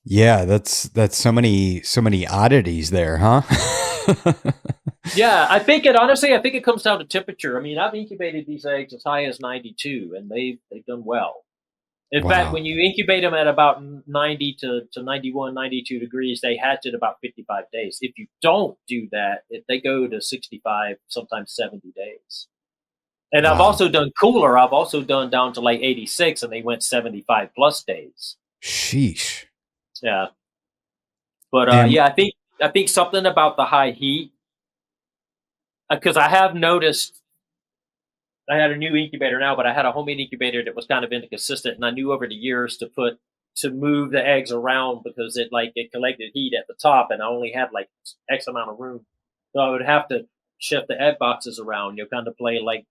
Yeah, that's so many oddities there, huh? Yeah, I think it comes down to temperature. I mean, I've incubated these eggs as high as 92, and they've done well. In fact, when you incubate them at about 90 to 91, 92 degrees, they hatch at about 55 days. If you don't do that, they go to 65, sometimes 70 days. And I've also done cooler. I've also done down to like 86, and they went 75 plus days. Sheesh. Yeah. But I think something about the high heat, because I have noticed. I had a new incubator now, but I had a homemade incubator that was kind of inconsistent, and I knew over the years to move the eggs around because it collected heat at the top, and I only had like X amount of room, so I would have to shift the egg boxes around, kind of play like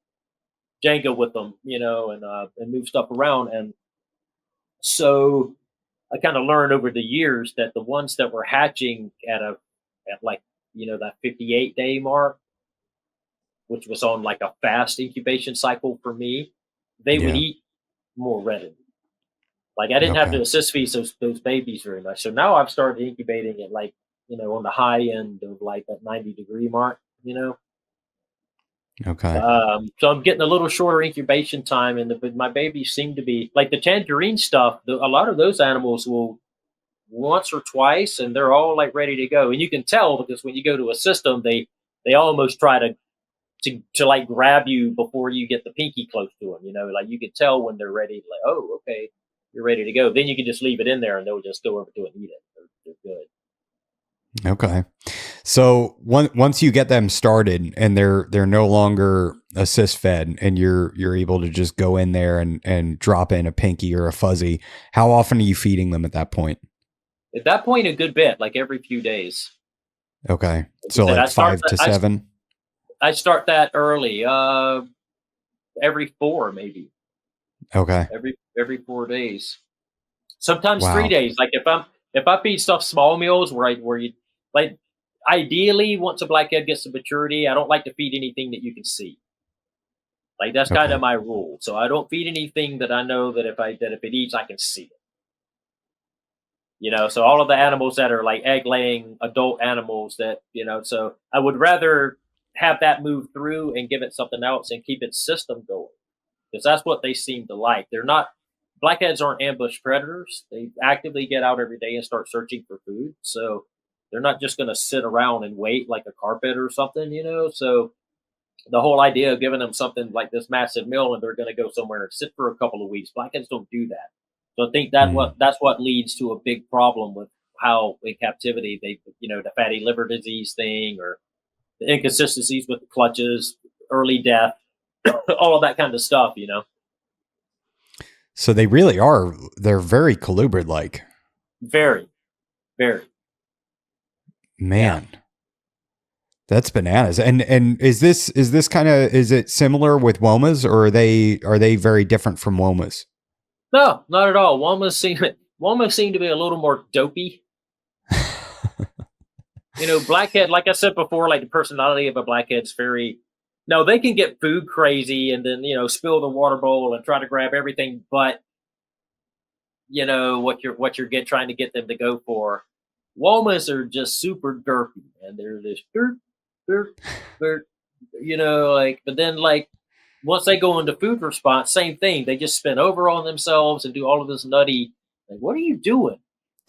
Jenga with them, and move stuff around, and so I kind of learned over the years that the ones that were hatching at that 58-day mark, which was on like a fast incubation cycle for me, they would eat more readily. Like I didn't have to assist feed those babies very much. So now I've started incubating at like, on the high end of like that 90-degree mark, Okay. So I'm getting a little shorter incubation time, but my babies seem to be like the tangerine stuff. A lot of those animals will once or twice, and they're all like ready to go. And you can tell because when you go to assist them, they they almost try to like grab you before you get the pinky close to them. Like you can tell when they're ready. Like, oh, okay, you're ready to go. Then you can just leave it in there, and they'll just go over to it and eat it. They're good. Okay. So once you get them started and they're no longer assist fed and you're able to just go in there and drop in a pinky or a fuzzy, how often are you feeding them at that point? At that point, a good bit, like every few days. Okay. Like So said, like 5 to 7? I start that early, every 4 maybe. Okay. Every 4 days. Sometimes Wow. 3 days. Like if I feed stuff small meals where you like, ideally once a blackhead gets to maturity, I don't like to feed anything that you can see. Like that's kind Okay. of my rule. So I don't feed anything that I know that if it eats, I can see it. So all of the animals that are like egg laying adult animals that, so I would rather have that move through and give it something else and keep its system going. Because that's what they seem to like. Blackheads aren't ambush predators. They actively get out every day and start searching for food. So they're not just going to sit around and wait like a carpet or something, So the whole idea of giving them something like this massive meal and they're going to go somewhere and sit for a couple of weeks, blackheads don't do that. So I think that's what leads to a big problem with how in captivity they, the fatty liver disease thing or the inconsistencies with the clutches, early death, all of that kind of stuff, So they're very colubrid like. Very, very. Man. Yeah. That's bananas. And is this is it similar with womas or are they very different from womas? No, not at all. Womas seem to be a little more dopey. Blackhead, like I said before, like the personality of a blackhead's very. No, they can get food crazy and then spill the water bowl and try to grab everything, but what you're trying to get them to go for. Womas are just super derpy and they're just derp, like. But then like once they go into food response, same thing. They just spin over on themselves and do all of this nutty. Like, what are you doing?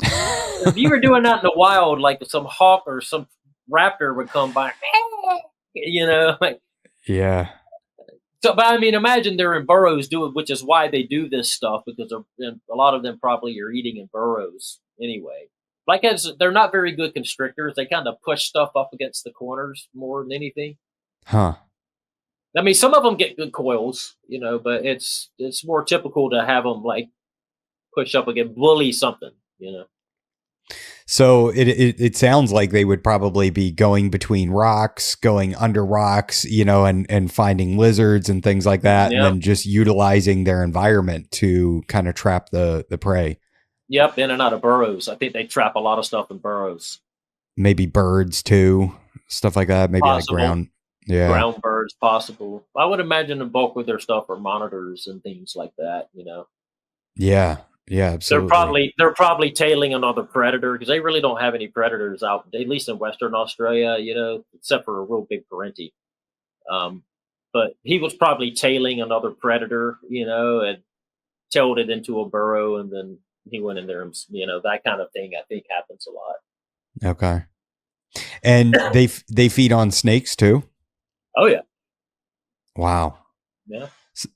If you were doing that in the wild, like some hawk or some raptor would come by, like. Yeah. So, but I mean, imagine they're in burrows which is why they do this stuff because a lot of them probably are eating in burrows anyway. Blackheads, they're not very good constrictors. They kind of push stuff up against the corners more than anything. Huh. I mean, some of them get good coils, but it's more typical to have them like push up against bully something, So it sounds like they would probably be going between rocks, going under rocks, and finding lizards and things like that, and then just utilizing their environment to kind of trap the prey. Yep, in and out of burrows. I think they trap a lot of stuff in burrows. Maybe birds too, stuff like that. Maybe possible. Like ground birds, possible. I would imagine the bulk of their stuff are monitors and things like that. Yeah. Yeah, absolutely. They're probably tailing another predator because they really don't have any predators out, at least in Western Australia, except for a real big Parenti. But he was probably tailing another predator, and tailed it into a burrow, and then he went in there, and that kind of thing. I think happens a lot. Okay. And they feed on snakes too. Oh yeah. Wow. Yeah.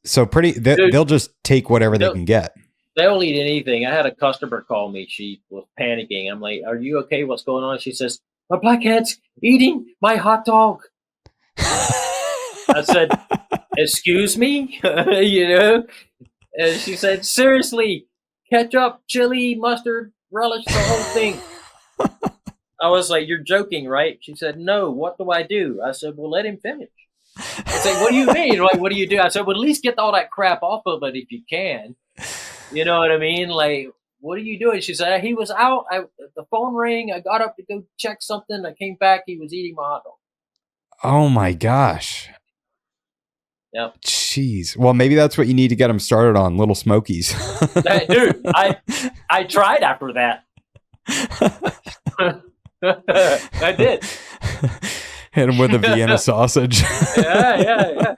So they'll just take whatever they can get. They'll eat anything. I had a customer call me. She was panicking. I'm like, "Are you okay? What's going on?" She says, "My blackhead's eating my hot dog." I said, "Excuse me?" And she said, "Seriously, ketchup, chili, mustard, relish, the whole thing." I was like, "You're joking, right?" She said, "No, what do I do?" I said, "Well, let him finish." I said, "What do you mean? Like, what do you do?" I said, "Well, at least get all that crap off of it if you can." You know what I mean? Like, what are you doing? She said, "He was out. The phone rang. I got up to go check something. I came back. He was eating my hot dog." Oh my gosh. Yep. Jeez. Well, maybe that's what you need to get them started on, Little Smokies. Dude, I tried after that. I did. Hit him with a Vienna sausage. Yeah.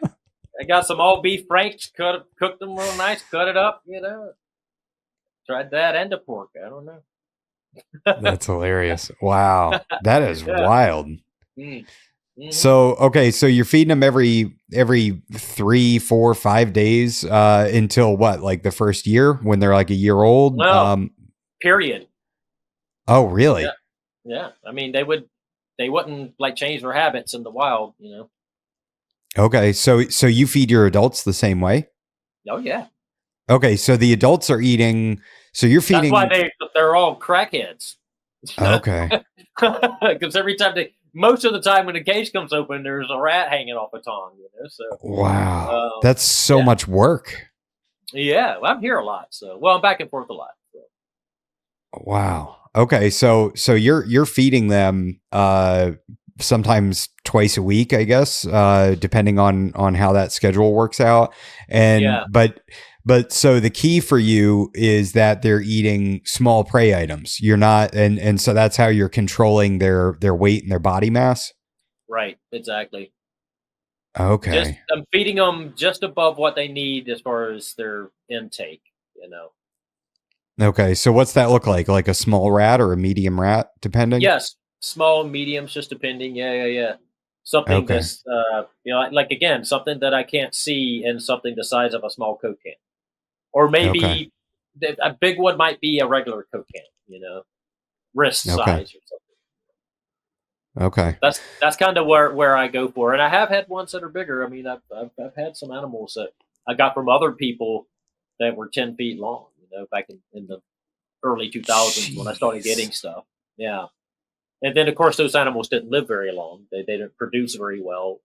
I got some all beef franks, cooked them real nice, cut it up, Tried that and the pork. I don't know. That's hilarious. Wow. That is wild. So okay, so you're feeding them every 3, 4, 5 days until what, like the first year when they're like a year old? Well, period. Oh, Yeah, really? yeah. I mean, they wouldn't like change their habits in the wild, you know. Okay, so you feed your adults the same way? Oh yeah. Okay, so the adults are eating. So you're That's why feeding. they're all crackheads. Okay. Because every time most of the time when the cage comes open, there's a rat hanging off a tongue, you know. So, Wow, that's so yeah, much work. yeah. Well, I'm here a lot, so I'm back and forth a lot. So. Wow. Okay, so you're feeding them sometimes twice a week, I guess, depending on how that schedule works out. And Yeah, but so the key for you is that they're eating small prey items. You're not, and so that's how you're controlling their weight and their body mass. right, exactly. Just Okay. I'm feeding them just above what they need as far as their intake, you know. Okay. So what's that look like? Like a small rat or a medium rat, depending? Yes, small, mediums, just depending. Yeah, yeah, yeah. Something Okay. that's like again, something that I can't see, and something the size of a small Coke can, or Okay. maybe a big one might be a regular Coke can, wrist Okay. size or something. Okay. That's kind of where I go for, and I have had ones that are bigger. I mean, I've had some animals that I got from other people that were 10 feet long, back in the early 2000s when I started getting Jeez. stuff. Yeah. And then, of course, those animals didn't live very long. They didn't produce very well.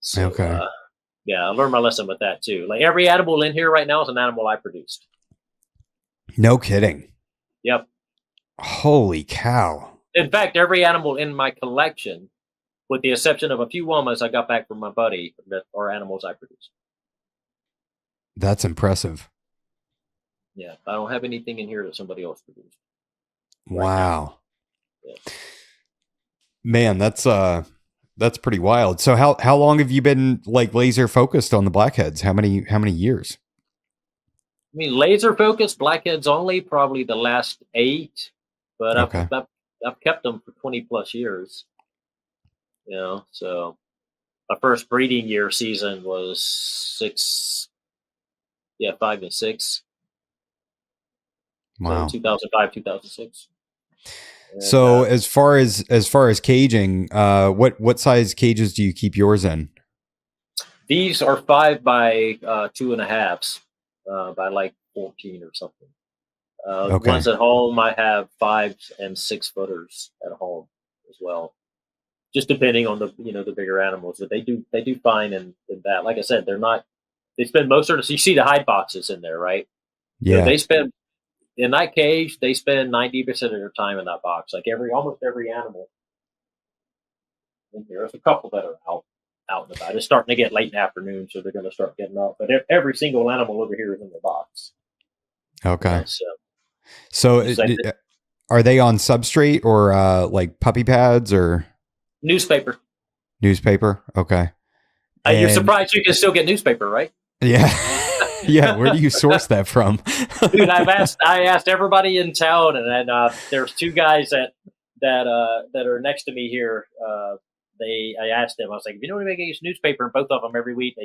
So, Okay. yeah, I learned my lesson with that too. Like every animal in here right now is an animal I produced. No kidding. Yep. Holy cow. In fact, every animal in my collection, with the exception of a few womas I got back from my buddy, that are animals I produced. That's impressive. Yeah, I don't have anything in here that somebody else produced right now. Wow. Yeah. Man, that's pretty wild. So how long have you been like laser focused on the blackheads? How many years? I mean, laser focused blackheads only, probably the last 8, but Okay. I've kept them for 20 plus years. So my first breeding year season was 6, yeah, 5 and 6. So Wow. 2005, 2006, and So as far as caging, what size cages do you keep yours in? these are 5 by 2.5s, by like 14 or something. Ones Okay. at home, I have 5 and 6 footers at home as well. Just depending on the bigger animals, but they do fine in that. Like I said, they're not. They spend most of the. You see the hide boxes in there, right? So Yeah. they spend in that cage. They spend 90% of their time in that box. Like almost every animal in here. There's a couple that are out and about. It's starting to get late in the afternoon, so they're going to start getting up. But every single animal over here is in the box. Okay. So So it's like are they on substrate or like puppy pads or newspaper. newspaper? Okay. You're And surprised you can still get newspaper, right? yeah. Yeah, where do you source that from? Dude, I asked everybody in town, and there's 2 guys that are next to me here. I asked them, I was like, if you know anybody gets newspaper, and both of them every week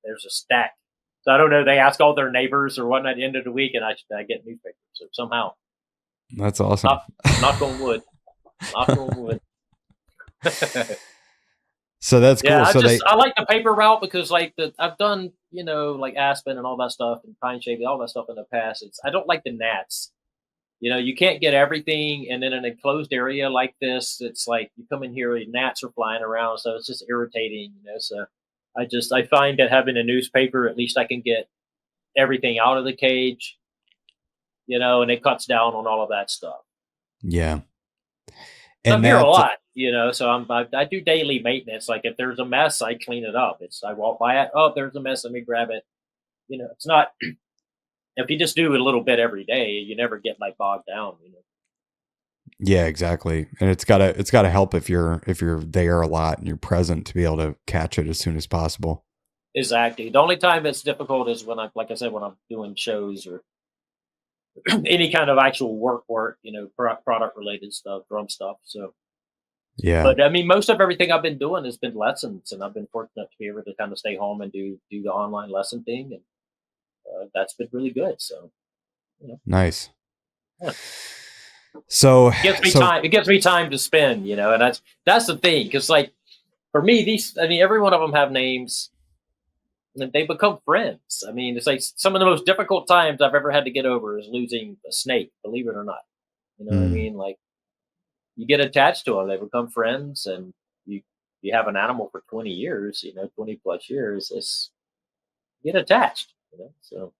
there's a stack. So I don't know. They ask all their neighbors or whatnot at the end of the week, and I get newspaper. So somehow, That's awesome. knock knock on wood, knock on wood. So that's Yeah, cool. So they I like the paper route because I've done like aspen and all that stuff and pine shaving, all that stuff in the past. I don't like the gnats. You can't get everything, and in an enclosed area like this, it's like you come in here, the gnats are flying around, so it's just irritating. So I find that having a newspaper, at least I can get everything out of the cage, and it cuts down on all of that stuff. yeah. So I'm And here a that lot, so I do daily maintenance. Like if there's a mess, I clean it up. I walk by it. Oh, there's a mess. Let me grab it. It's not. If you just do a little bit every day, you never get like bogged down. yeah, exactly. And it's gotta help if you're there a lot and you're present to be able to catch it as soon as possible. Exactly. The only time it's difficult is like I said, when I'm doing shows or any kind of actual work, product related stuff, drum stuff. So Yeah. But I mean, most of everything I've been doing has been lessons, and I've been fortunate to be able to kind of stay home and do the online lesson thing, and that's been really good. So, you know, Nice. yeah. So, It gives me time. It gives me time to spend, and that's the thing. Because like for me, every one of them have names, and they become friends. I mean, it's like some of the most difficult times I've ever had to get over is losing a snake. Believe it or not, you know what I mean. Like you get attached to them, they become friends, and you have an animal for 20 years, 20 plus years. It's you get attached, So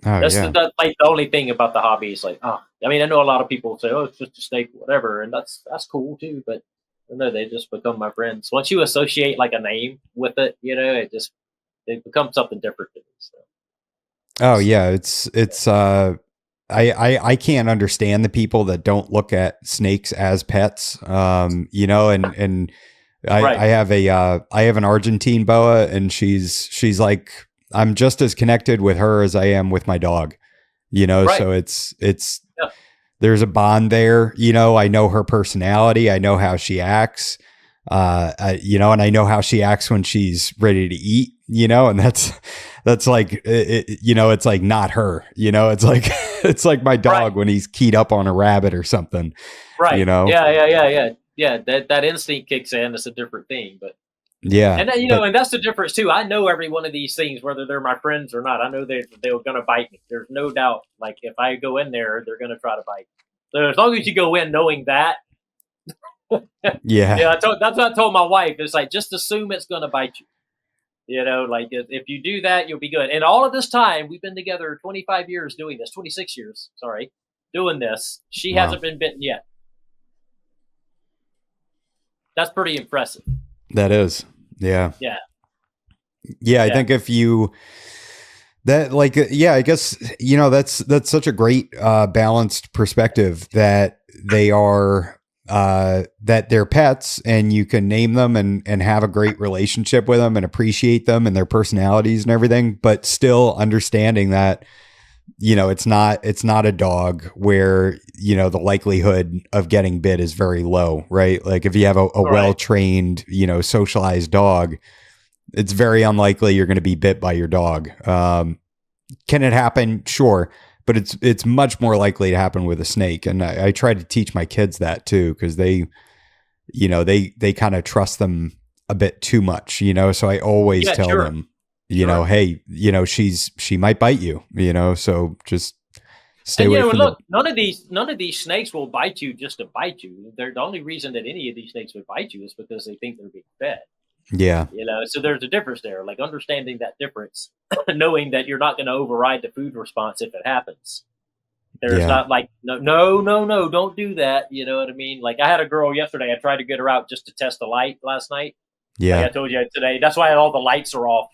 oh that's yeah. like the only thing about the hobby is like, I mean, I know a lot of people say, oh, it's just a snake, whatever, and that's cool too. But no, they just become my friends. Once you associate like a name with it, it becomes something different to me. So. Oh yeah. I can't understand the people that don't look at snakes as pets. And Right. I have I have an Argentine boa, and she's like, I'm just as connected with her as I am with my dog, Right. so it's Yeah. there's a bond there. I know her personality. I know how she acts, and I know how she acts when she's ready to eat, and that's like, it's like not her, it's like, it's like my dog Right. when he's keyed up on a rabbit or something, Right. Yeah. That instinct kicks in. It's a different thing, but Yeah. and then, But and that's the difference too. I know every one of these things, whether they're my friends or not. I know they're going to bite me. There's no doubt. Like if I go in there, they're going to try to bite. So as long as you go in knowing that, yeah, that's what I told my wife. It's like just assume it's going to bite you. Like if you do that, you'll be good. And all of this time, we've been together 25 years doing this, 26 years. Sorry, doing this. She wow, hasn't been bitten yet. That's pretty impressive. that is, yeah. Yeah. I think if you that like I guess that's such a great balanced perspective that they are that they're pets, and you can name them and have a great relationship with them and appreciate them and their personalities and everything, but still understanding that it's not a dog where the likelihood of getting bit is very low, right? Like if you have a well-trained socialized dog, it's very unlikely you're going to be bit by your dog. Can it happen? Sure. But it's much more likely to happen with a snake. And I try to teach my kids that too, because they kind of trust them a bit too much, so I always tell them, hey, she might bite you, so just stay away from look, none of these snakes will bite you just to bite you. The only reason that any of these snakes would bite you is because they think they're being fed. Yeah. So there's a difference there, like understanding that difference, knowing that you're not going to override the food response if it happens. There's not like, no, don't do that. You know what I mean? Like I had a girl yesterday, I tried to get her out just to test the light last night. Yeah. Like I told you today, that's why all the lights are off,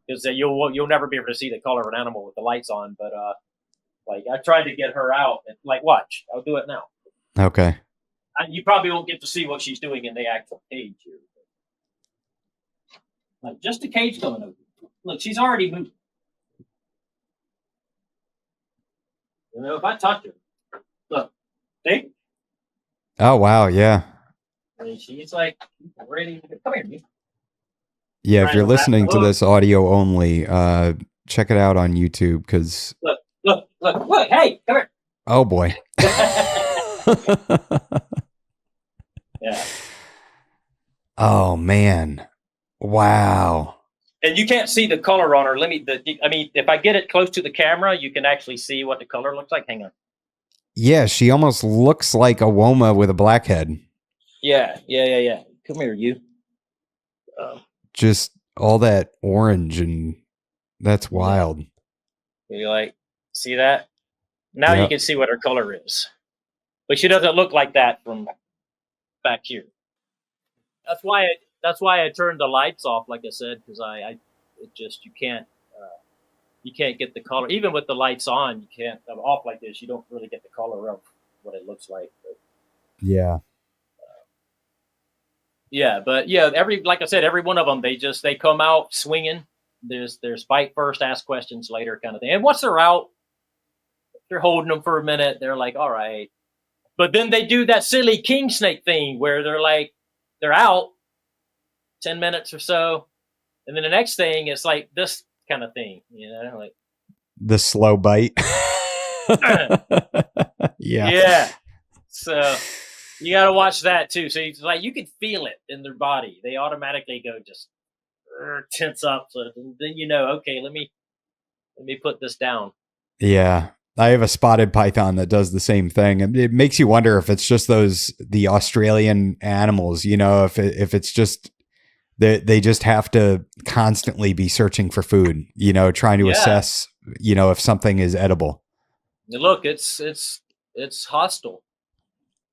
because you'll never be able to see the color of an animal with the lights on. But like I tried to get her out, and like, watch, I'll do it now. Okay. You probably won't get to see what she's doing in the actual cage here. Like just the cage coming open. Look, she's already moving. If I touch her, look, see? Oh wow, yeah. And she's like ready. Come here, you. Yeah, if you're listening to this audio only, check it out on YouTube, because look, hey, come here. Oh boy. Yeah. Oh man. Wow. And you can't see the color on her. If I get it close to the camera, you can actually see what the color looks like. Hang on. Yeah, she almost looks like a Woma with a blackhead. Yeah. Come here, you. Just all that orange, and that's wild. You like see that? Now you can see what her color is. But she doesn't look like that from back here. That's why I turned the lights off, like I said, because you can't get the color. Even with the lights on, you can't off like this. You don't really get the color of what it looks like. But, yeah. But like I said, every one of them, they come out swinging. There's bite first, ask questions later, kind of thing. And once they're out, they're holding them for a minute. They're like, all right. But then they do that silly king snake thing where they're like, they're out 10 minutes or so. And then the next thing is like this kind of thing, like the slow bite. Yeah. Yeah. So you got to watch that too. So it's like you can feel it in their body. They automatically go just tense up. So then okay, let me put this down. Yeah. I have a spotted python that does the same thing. It makes you wonder if it's just the Australian animals, if it's just they just have to constantly be searching for food, trying to assess, if something is edible. Look, it's hostile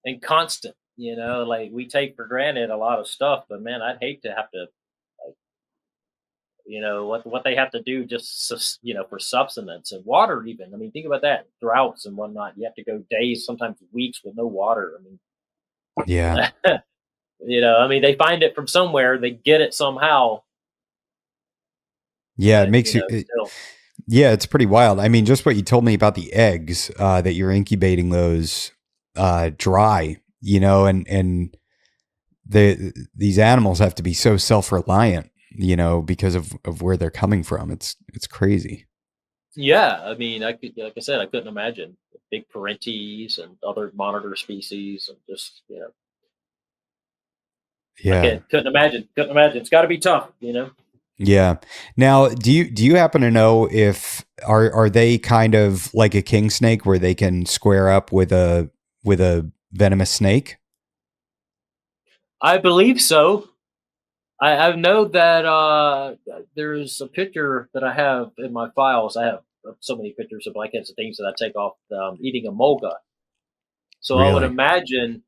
and constant, like we take for granted a lot of stuff, but man, I'd hate to have to, what they have to do just, for subsistence and water even. I mean, think about that, droughts and whatnot. You have to go days, sometimes weeks with no water. I mean, yeah. they find it from somewhere, they get it somehow. Yeah, it makes yeah, it's pretty wild. I mean, just what you told me about the eggs, that you're incubating those dry, and these animals have to be so self-reliant, because of where they're coming from. It's crazy. Yeah, I mean, like I said, I couldn't imagine big parentes and other monitor species, and just Yeah, couldn't imagine. It's got to be tough, Yeah. Now, do you happen to know if are they kind of like a king snake where they can square up with a venomous snake? I believe so. I know that there's a picture that I have in my files. I have so many pictures of blackheads and things that I take off eating a mulga. So Really? I would imagine,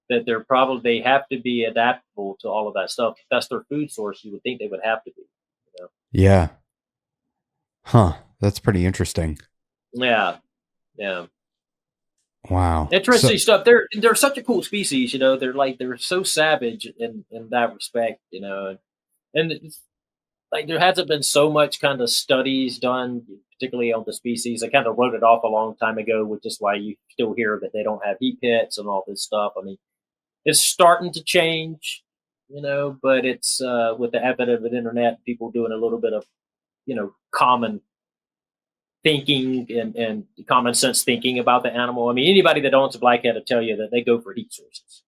that they have to be adaptable to all of that stuff. If that's their food source, you would think they would have to be. Yeah. Huh. That's pretty interesting. Yeah. Yeah. Wow. Interesting stuff. They're such a cool species, they're so savage in that respect, and it's, like there hasn't been so much kind of studies done, particularly on the species. I kind of wrote it off a long time ago, which is why you still hear that they don't have heat pits and all this stuff. I mean, it's starting to change, but it's with the advent of the internet, people doing a little bit of, common thinking and common sense thinking about the animal. I mean, anybody that owns a blackhead will tell you that they go for heat sources.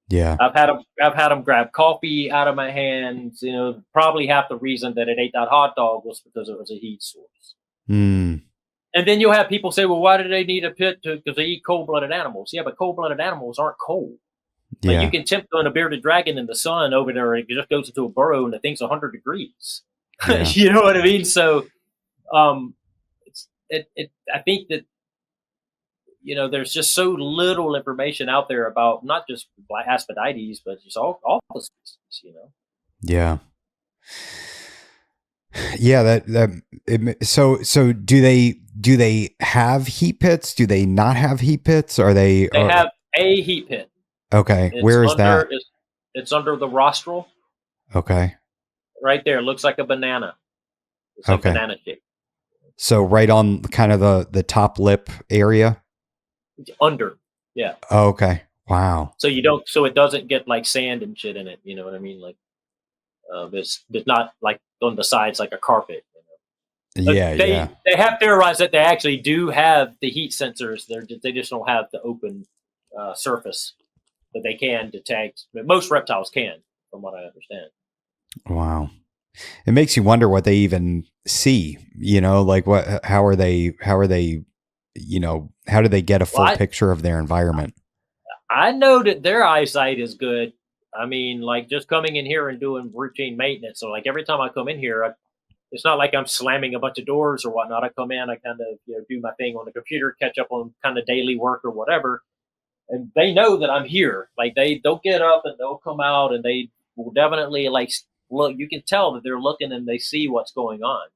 Yeah. I've had them grab coffee out of my hands. Probably half the reason that it ate that hot dog was because it was a heat source. Mm. And then you'll have people say, well, why do they need a pit? Because they eat cold-blooded animals. Yeah, but cold-blooded animals aren't cold. Yeah. Like you can tempt on a bearded dragon in the sun over there, and it just goes into a burrow and the thing's 100 degrees. Yeah. You know what I mean? So, I think that, there's just so little information out there about not just Aspidites, but just all the species, Yeah. Yeah. So do they have heat pits? Do they not have heat pits? They have a heat pit. Okay. Where is that? It's under the rostral. Okay. Right there. It looks like a banana. It's like banana shape. So right on kind of the top lip area? Under. Yeah. Oh, okay. Wow. So it doesn't get like sand and shit in it. You know what I mean? Like, it's not like on the sides like a carpet. Yeah. They have theorized that they actually do have the heat sensors. They just don't have the open surface that they can detect. Most reptiles can, from what I understand. Wow. It makes you wonder what they even see, like how are they, how do they get a full picture of their environment? I know that their eyesight is good. I mean, like just coming in here and doing routine maintenance. So like every time I come in here, it's not like I'm slamming a bunch of doors or whatnot. I come in, I kind of do my thing on the computer, catch up on kind of daily work or whatever. And they know that I'm here. Like they'll get up and they'll come out and they will definitely like look. You can tell that they're looking and they see what's going on.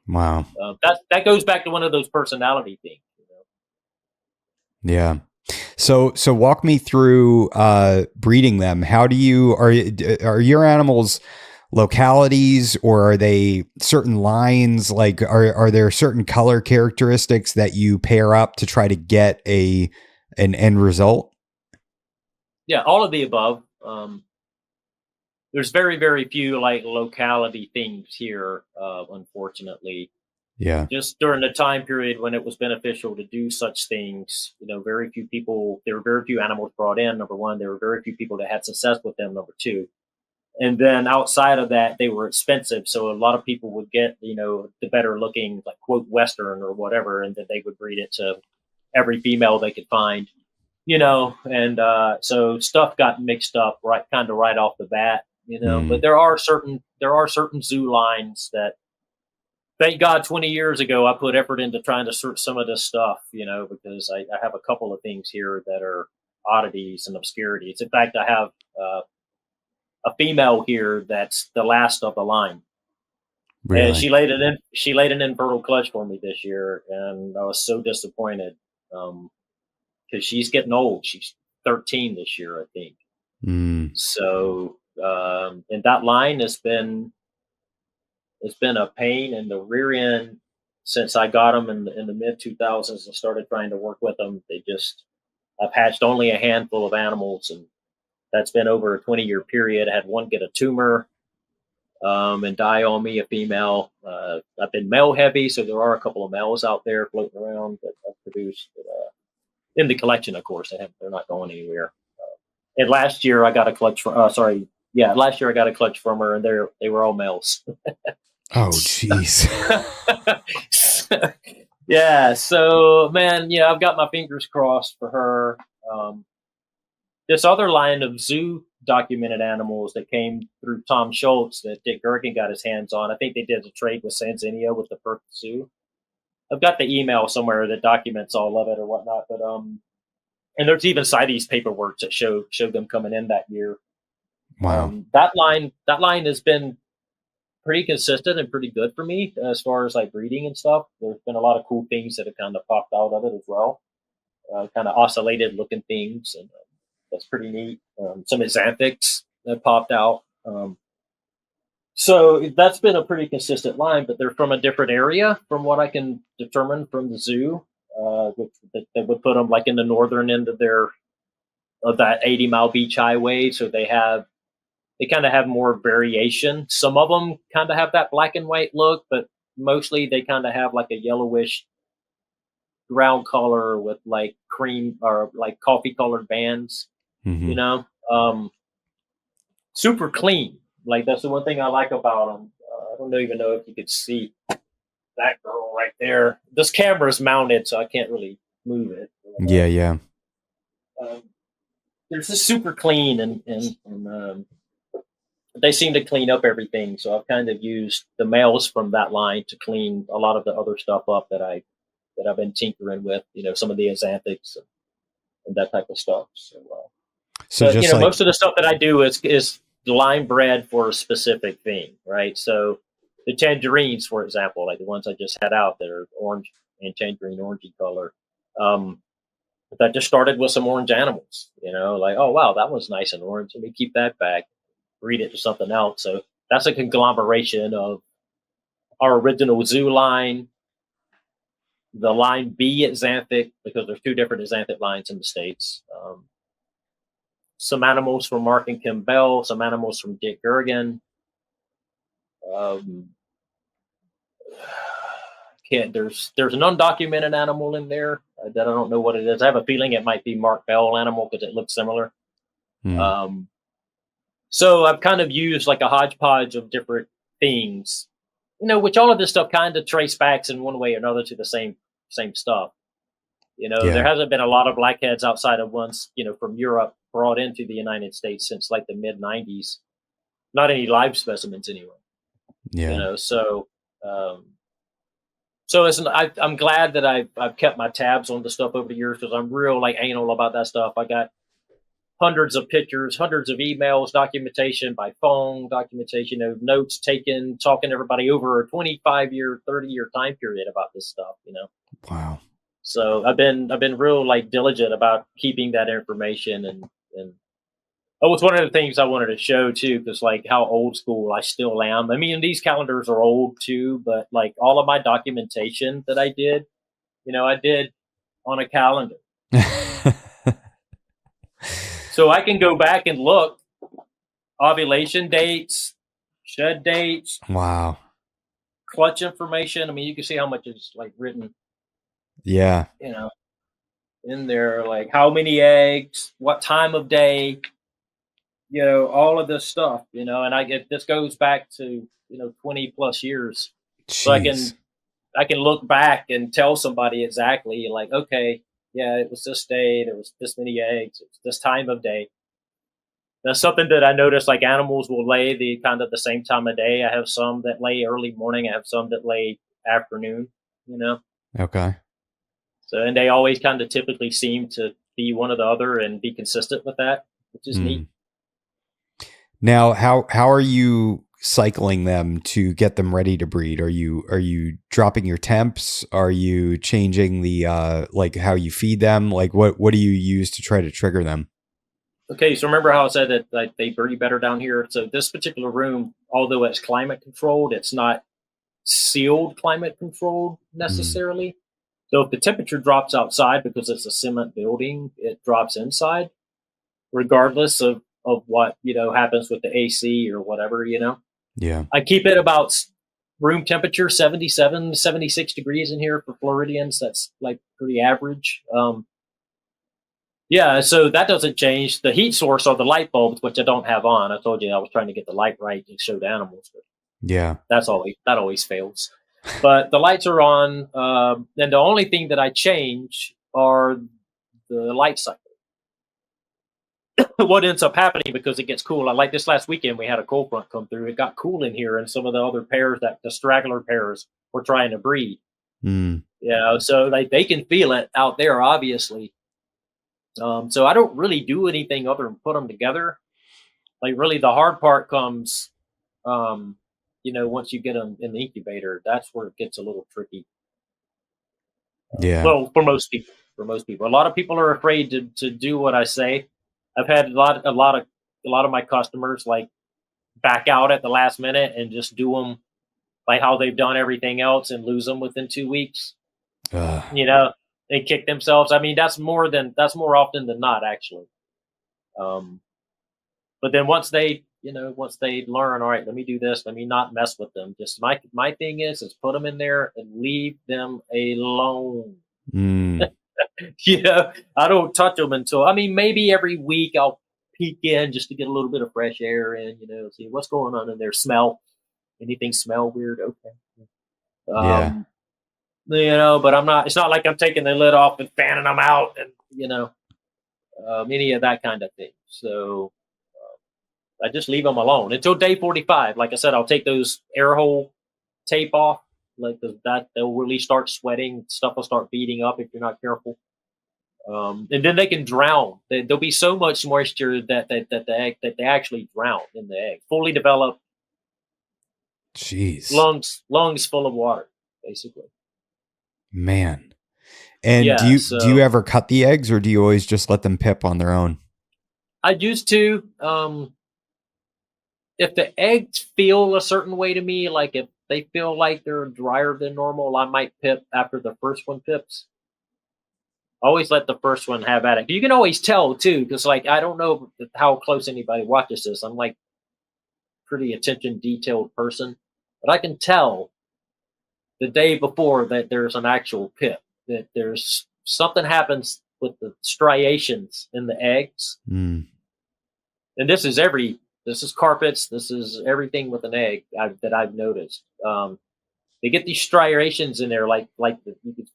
Wow. That goes back to one of those personality things. Yeah. So walk me through breeding them. How do you are your animals localities, or are they certain lines? Like are there certain color characteristics that you pair up to try to get an end result? Yeah, all of the above. There's very, very few like locality things here, unfortunately. Yeah. Just during the time period when it was beneficial to do such things, very few people, there were very few animals brought in, number one. There were very few people that had success with them, number two. And then outside of that, they were expensive. So a lot of people would get, the better looking, like, quote, Western or whatever, and then they would breed it to every female they could find, and so stuff got mixed up right off the bat, but there are certain zoo lines that, thank God, 20 years ago, I put effort into trying to search some of this stuff, because I have a couple of things here that are oddities and obscurities. In fact, I have a female here that's the last of the line. And Really? she laid an infertile clutch for me this year, and I was so disappointed, because she's getting old. She's 13 this year, I think. Mm. So, and that line it's been a pain in the rear end since I got them in the mid 2000s and started trying to work with them. I've hatched only a handful of animals, and that's been over a 20-year period. I had one get a tumor, and die on me, a female. I've been male heavy, so there are a couple of males out there floating around that I've produced. But, in the collection, of course, they're not going anywhere. And last year I got a clutch from. Last year I got a clutch from her, and they were all males. Oh, jeez. Yeah. So, man, I've got my fingers crossed for her. This other line of zoo documented animals that came through Tom Schultz that Dick Gergen got his hands on. I think they did a trade with Sanzinio with the Perth Zoo. I've got the email somewhere that documents all of it or whatnot, but and there's even CITES paperwork that showed them coming in that year. Wow. That line has been pretty consistent and pretty good for me as far as like breeding and stuff. There's been a lot of cool things that have kind of popped out of it as well, kind of oscillated looking things, and that's pretty neat. Some xanthics that popped out. So that's been a pretty consistent line, but they're from a different area from what I can determine from the zoo, which that would put them like in the northern end of that 80-mile beach highway. So they kind of have more variation. Some of them kind of have that black and white look, but mostly they kind of have like a yellowish ground color with like cream or like coffee colored bands, Mm-hmm. Super clean. Like, that's the one thing I like about them. I don't even know if you could see that girl right there. This camera is mounted, so I can't really move it. Yeah. They're just super clean, and they seem to clean up everything. So I've kind of used the males from that line to clean a lot of the other stuff up that I've been tinkering with. Some of the xanthics and that type of stuff. So but just like, most of the stuff that I do is line bred for a specific thing, right? So the tangerines, for example, like the ones I just had out that are orange and tangerine orangey color, that just started with some orange animals. Like, oh wow, that was nice and orange. Let me keep that back, breed it to something else. So that's a conglomeration of our original zoo line, the line B at Xanthic, because there's two different Xanthic lines in the States. Some animals from Mark and Kim Bell, some animals from Dick Gergen. There's an undocumented animal in there that I don't know what it is. I have a feeling it might be Mark Bell animal because it looks similar. So I've kind of used like a hodgepodge of different things, which all of this stuff kind of trace backs in one way or another to the same stuff. There hasn't been a lot of blackheads outside of ones, from Europe brought into the United States since like the mid 90s. Not any live specimens anyway. yeah. So I'm glad that I've kept my tabs on the stuff over the years, because I'm real like anal about that stuff. I got hundreds of pictures, hundreds of emails, documentation by phone, documentation of notes taken, talking to everybody over a 25-year, 30-year time period about this stuff. Wow. So I've been real like diligent about keeping that information, and it's one of the things I wanted to show too, because like how old school I still am. I mean, these calendars are old too, but like all of my documentation that I did on a calendar. So I can go back and look ovulation dates, shed dates, Wow. clutch information. I mean, you can see how much is like written, Yeah. you know, in there, like how many eggs, what time of day, all of this stuff, and I get this goes back to 20 plus years, so Jeez. I can look back and tell somebody exactly, like, okay, yeah, it was this day, there was this many eggs, it was this time of day. That's something that I notice. Like animals will lay the kind of the same time of day. I have some that lay early morning. I have some that lay afternoon. You know, Okay. so and they always kind of typically seem to be one or the other and be consistent with that, which is neat. Now, how are you cycling them to get them ready to breed? Are you dropping your temps? Are you changing the like how you feed them? Like what do you use to try to trigger them? Okay, so remember how I said that like, they breed better down here. So this particular room, although it's climate controlled, it's not sealed climate controlled Mm, necessarily. So if the temperature drops outside because it's a cement building, it drops inside, regardless of what happens with the AC or whatever. yeah. I keep it about room temperature 77, 76 degrees in here for Floridians. That's like pretty average. Yeah, so that doesn't change. The heat source are the light bulbs, which I don't have on. I told you I was trying to get the light right to show the animals, but Yeah. that always fails. But the lights are on, and the only thing that I change are the light cycle. What ends up happening because it gets cool. Like this last weekend, we had a cold front come through. It got cool in here, and some of the other pairs, that the straggler pairs, were trying to breed. Mm, So like they can feel it out there, obviously. So I don't really do anything other than put them together. Like really, the hard part comes, once you get them in the incubator. That's where it gets a little tricky. yeah. Well, for most people, a lot of people are afraid to do what I say. I've had a lot of my customers like back out at the last minute and just do them like how they've done everything else and lose them within 2 weeks. Uh, They kick themselves. I mean, that's more often than not, actually. Um, but then once they learn, all right, let me do this. Let me not mess with them. Just my thing is put them in there and leave them alone. mm, I don't touch them until, I mean, maybe every week I'll peek in just to get a little bit of fresh air in, see what's going on in there. Smell anything smell weird? Okay. yeah. Um, but I'm not. It's not like I'm taking the lid off and fanning them out, and any of that kind of thing. So I just leave them alone until day 45. Like I said, I'll take those air hole tape off. Like that, they'll really start sweating. Stuff will start beating up if you're not careful. And then they can drown. There'll be so much moisture that the egg that they actually drown in the egg. Fully developed Jeez. lungs full of water, basically. Man. And do Yeah. you So ever cut the eggs or do you always just let them pip on their own? I used to. If the eggs feel a certain way to me, like if they feel like they're drier than normal, I might pip after the first one pips. Always let the first one have at it. You can always tell too, because like I don't know how close anybody watches this. I'm like pretty attention detailed person, but I can tell the day before that there's an actual pip, that there's something happens with the striations in the eggs. Mm, And this is carpets, this is everything with an egg that I've noticed. They get these striations in there, you could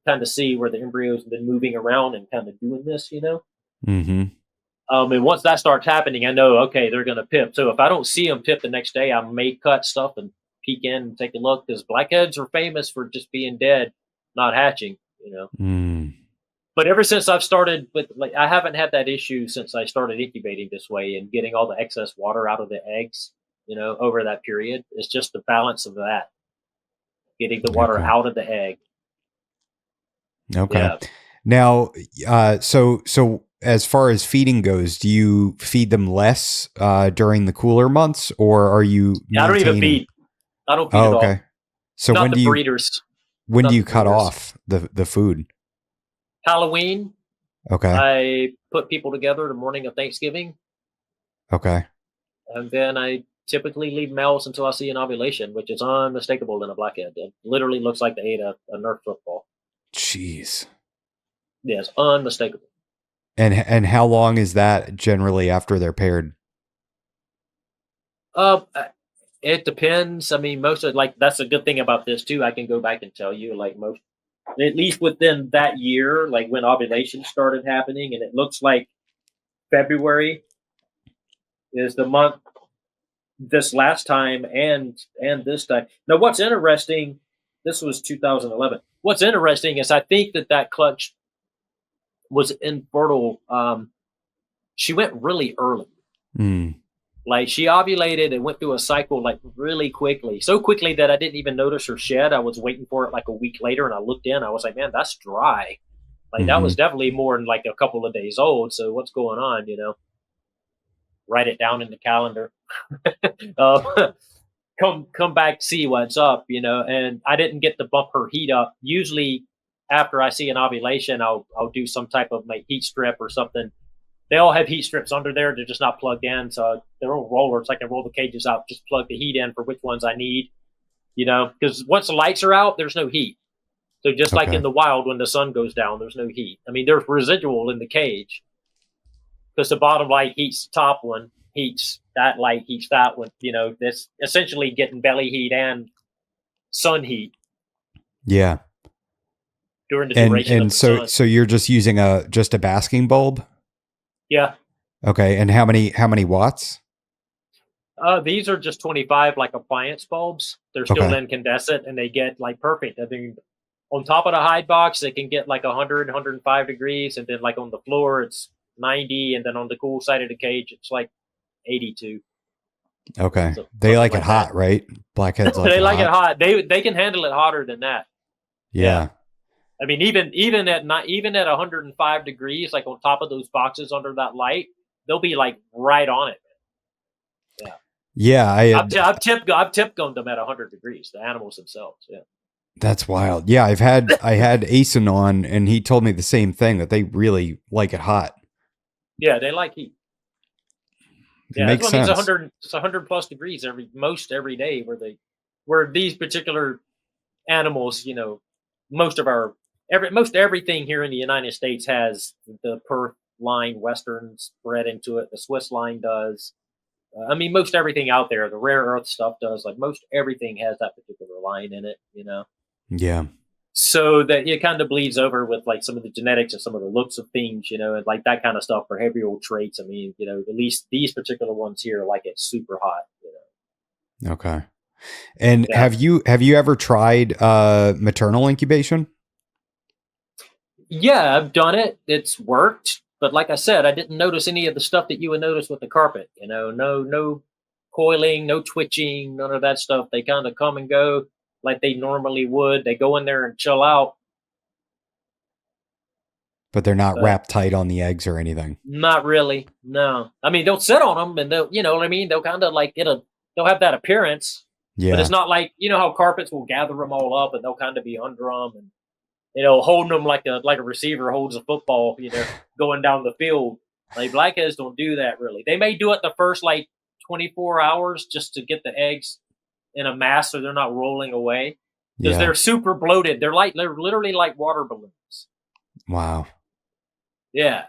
kind of see where the embryos have been moving around and kind of doing this. mm-hmm. And once that starts happening, I know, okay, they're going to pip. So if I don't see them pip the next day, I may cut stuff and peek in and take a look, because blackheads are famous for just being dead, not hatching. Mm, But ever since I've started with, like, I haven't had that issue since I started incubating this way and getting all the excess water out of the eggs, over that period. It's just the balance of that, getting the water okay. out of the egg. Okay. Yeah. Now, so as far as feeding goes, do you feed them less during the cooler months, or are you Yeah, I don't even maintaining? feed. I don't feed Oh, at all. okay. So Not the breeders. when do Not you the cut breeders. off the food? Halloween, Okay. I put people together the morning of Thanksgiving. Okay. And then I typically leave males until I see an ovulation, which is unmistakable in a blackhead. It literally looks like they ate a Nerf football. Jeez. Yeah, it's unmistakable. And how long is that generally after they're paired? It depends. I mean, most of that's a good thing about this too. I can go back and tell you most, at least within that year, like when ovulation started happening, and it looks like February is the month this last time and this time. Now, what's interesting, this was 2011. What's interesting is I think that clutch was infertile. She went really early. Like she ovulated and went through a cycle like really quickly, so quickly that I didn't even notice her shed. I was waiting for it like a week later, and I looked in. I was like, man, that's dry. Like that was definitely more than like a couple of days old. So what's going on? Write it down in the calendar. Come back, see what's up. And I didn't get to bump her heat up. Usually, after I see an ovulation, I'll do some type of like heat strip or something. They all have heat strips under there. They're just not plugged in. So they're all rollers. I can roll the cages out, just plug the heat in for which ones I need, because once the lights are out, there's no heat. So just like in the wild, when the sun goes down, there's no heat. I mean, there's residual in the cage because the bottom light heats the top one, heats that light, heats that one. That's essentially getting belly heat and sun heat. Yeah. During the duration of the sun. So you're just using just a basking bulb? Yeah. Okay. And how many watts? These are just 25 like appliance bulbs. They're still incandescent and they get like perfect. I mean, on top of the hide box, they can get like 100, 105 degrees. And then like on the floor, it's 90. And then on the cool side of the cage, it's like 82. Okay. So they like it hot, right? Blackheads like they like it hot. They can handle it hotter than that. Yeah. I mean, even at 105 degrees, like on top of those boxes under that light, they'll be like right on it. Yeah. Yeah, I've tip gunned them at 100 degrees. The animals themselves. Yeah. That's wild. Yeah, I had Asen on, and he told me the same thing, that they really like it hot. Yeah, they like heat. Yeah, makes sense. It's 100 plus degrees every day where these particular animals, most everything here in the United States has the Perth line Westerns bred into it. The Swiss line does. I mean, most everything out there, the rare earth stuff does. Like most everything has that particular line in it, Yeah. So that it kind of bleeds over with like some of the genetics and some of the looks of things, and like that kind of stuff, behavioral traits. I mean, at least these particular ones here like it super hot, Okay. And have you ever tried maternal incubation? Yeah, I've done it. It's worked. But like I said, I didn't notice any of the stuff that you would notice with the carpet. No coiling, no twitching, none of that stuff. They kind of come and go like they normally would. They go in there and chill out. But they're not wrapped tight on the eggs or anything. Not really. No. I mean, they'll sit on them and they'll, what I mean? They'll kind of like they'll have that appearance. Yeah. But it's not like, how carpets will gather them all up and they'll kind of be under them and, holding them like a receiver holds a football, going down the field. Like blackheads don't do that really. They may do it the first 24 hours just to get the eggs in a mass so they're not rolling away because they're super bloated. They're literally like water balloons. Wow. Yeah.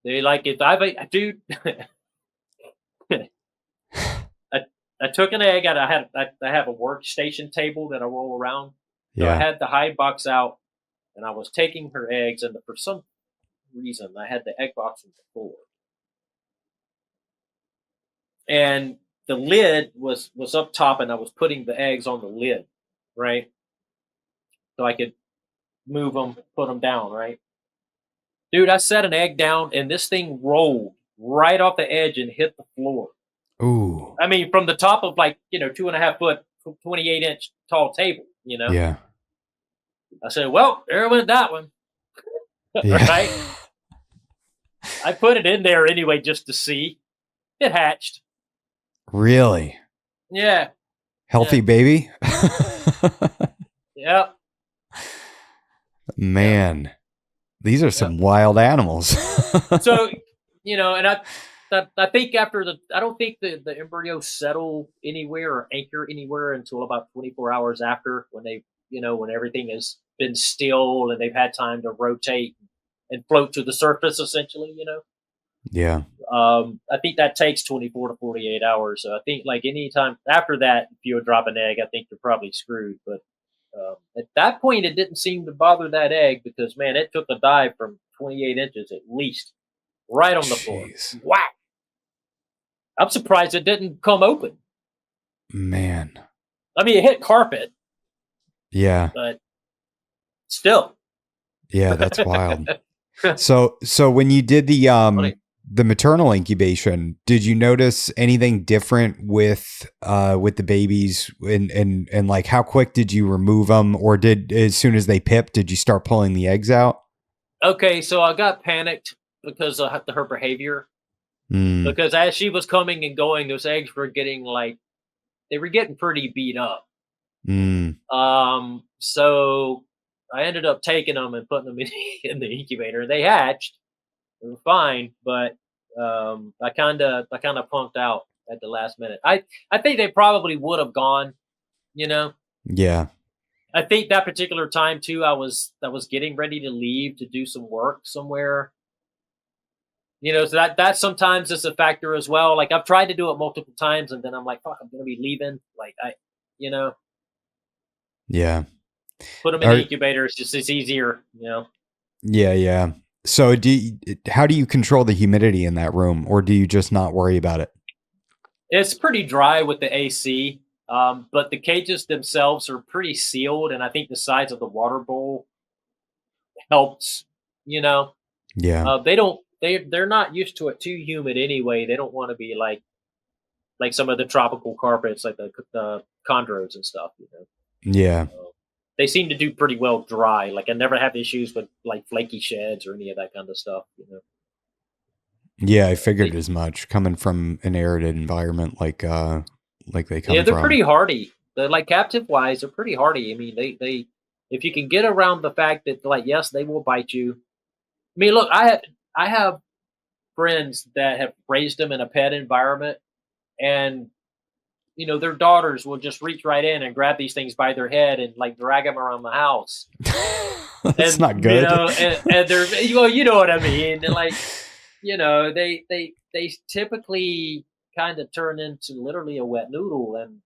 They like it. Dude. I took an egg out. I have a workstation table that I roll around. So I had the hide box out. And I was taking her eggs, and for some reason, I had the egg box on the floor. And the lid was up top, and I was putting the eggs on the lid, right? So I could move them, put them down, right? Dude, I set an egg down, and this thing rolled right off the edge and hit the floor. Ooh. I mean, from the top of 2.5 foot, 28-inch tall table, Yeah. I said, well, there went that one. Right? I put it in there anyway just to see. It hatched. Really? Yeah. Healthy baby? Yep. Man, these are some wild animals. So and I think I don't think the embryos settle anywhere or anchor anywhere until about 24 hours after, when when everything has been still and they've had time to rotate and float to the surface, essentially. Yeah. I think that takes 24 to 48 hours. So I think like any time after that, if you would drop an egg, I think you're probably screwed. But at that point, it didn't seem to bother that egg because, man, it took a dive from 28 inches at least right on the floor. Jeez. Whack. I'm surprised it didn't come open. Man. I mean, it hit carpet, Yeah. but still. Yeah, that's wild. So when you did the maternal incubation, did you notice anything different with the babies, and like how quick did you remove them, or as soon as they pipped, did you start pulling the eggs out? Okay, so I got panicked because of her behavior. Mm. Because as she was coming and going, those eggs were getting pretty beat up. Mm. So I ended up taking them and putting them in the incubator. They hatched. They were fine, but I kind of punked out at the last minute. I think they probably would have gone. Yeah. I think that particular time too, I was getting ready to leave to do some work somewhere. So that sometimes is a factor as well. Like I've tried to do it multiple times, and then I'm like, "Fuck, I'm gonna be leaving." Like Yeah. put them in the incubator. It's easier. Yeah, yeah. So how do you control the humidity in that room, or do you just not worry about it? It's pretty dry with the AC, but the cages themselves are pretty sealed, and I think the size of the water bowl helps. Yeah. They don't. They're not used to it too humid anyway. They don't want to be like some of the tropical carpets, like the chondros and stuff. Yeah. They seem to do pretty well dry. Like I never have issues with like flaky sheds or any of that kind of stuff. Yeah, I figured as much, coming from an arid environment like they come they're from. pretty hardy. They're like captive wise, they're pretty hardy. I mean, they if you can get around the fact that, like, yes, they will bite you. I mean, look, I have friends that have raised them in a pet environment, and their daughters will just reach right in and grab these things by their head and like drag them around the house. That's And not good. and they're you know what I mean. And like they typically kind of turn into literally a wet noodle, and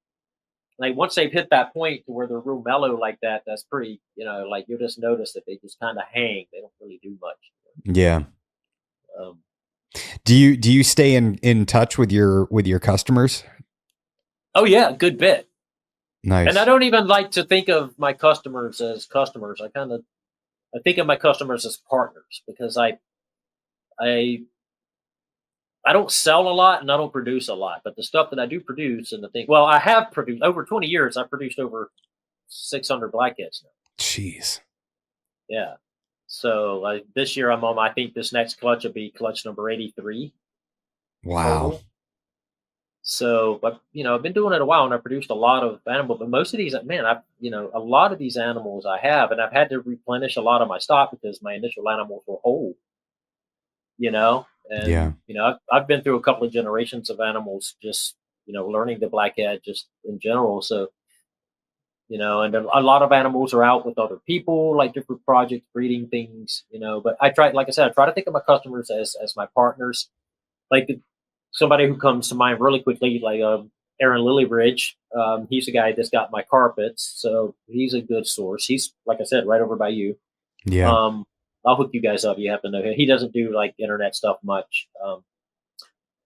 like once they've hit that point to where they're real mellow like that, that's pretty. Like you'll just notice that they just kind of hang. They don't really do much. Yeah. Um, do you stay in touch with your customers? Oh yeah, a good bit. Nice. And I don't even like to think of my customers as customers. I think of my customers as partners, because I don't sell a lot and I don't produce a lot, but the stuff that I do produce and I have produced over 20 years. I've produced over 600 blackheads now. Jeez. Yeah. So this year I think this next clutch will be clutch number 83. Wow. Total. So, I've been doing it a while, and I produced a lot of animals. But most of these, man, a lot of these animals I have, and I've had to replenish a lot of my stock because my initial animals were old. And Yeah. I've been through a couple of generations of animals, just learning the blackhead just in general. So, and a lot of animals are out with other people, like different projects, breeding things. But like I said, I try to think of my customers as my partners. Like somebody who comes to mind really quickly, like Aaron Lillybridge. He's the guy that's got my carpets, so he's a good source. He's, like I said, right over by you. Yeah. I'll hook you guys up. You have to know him. He doesn't do like internet stuff much.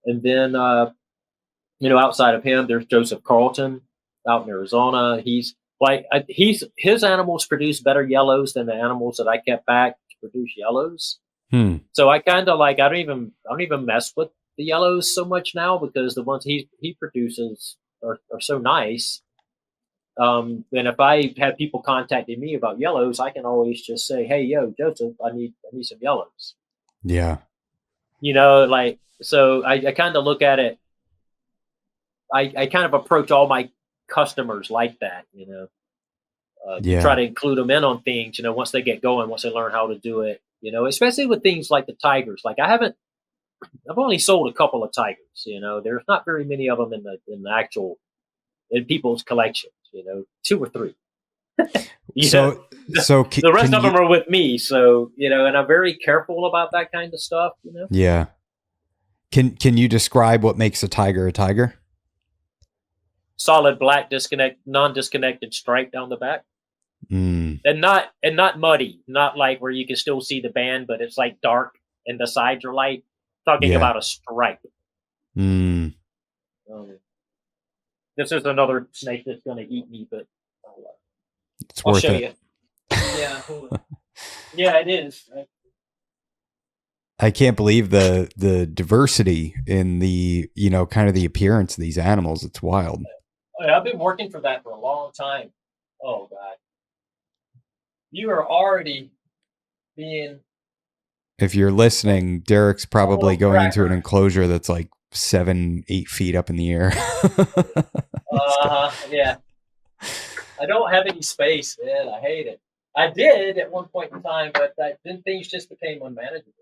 And then outside of him, there's Joseph Carlton out in Arizona. He's his animals produce better yellows than the animals that I kept back to produce yellows. So I kind of I don't even mess with the yellows so much now, because the ones he produces are so nice. And if I have people contacting me about yellows, I can always just say, "Hey, yo, Joseph, I need some yellows." Yeah. So I kind of look at it. I kind of approach all my customers like that, try to include them in on things, once they get going, once they learn how to do it, especially with things like the tigers. Like I haven't I've only sold a couple of tigers. There's not very many of them in people's collections. 2 or 3. So, so the rest of them are with me. So and I'm very careful about that kind of stuff. Yeah. Can you describe what makes a tiger a tiger? Solid black non-disconnected stripe down the back. Mm. And not muddy, not like where you can still see the band, but it's like dark and the sides are light. Talking about a stripe. Mm. This is another snake that's going to eat me, but I'll show you. Yeah, yeah, it is. I can't believe the diversity in the kind of the appearance of these animals. It's wild. I've been working for that for a long time. Oh God. You are already being. If you're listening, Derek's probably going into an enclosure that's like 7-8 feet up in the air. Yeah. I don't have any space, man. I hate it. I did at one point in time, but then things just became unmanageable.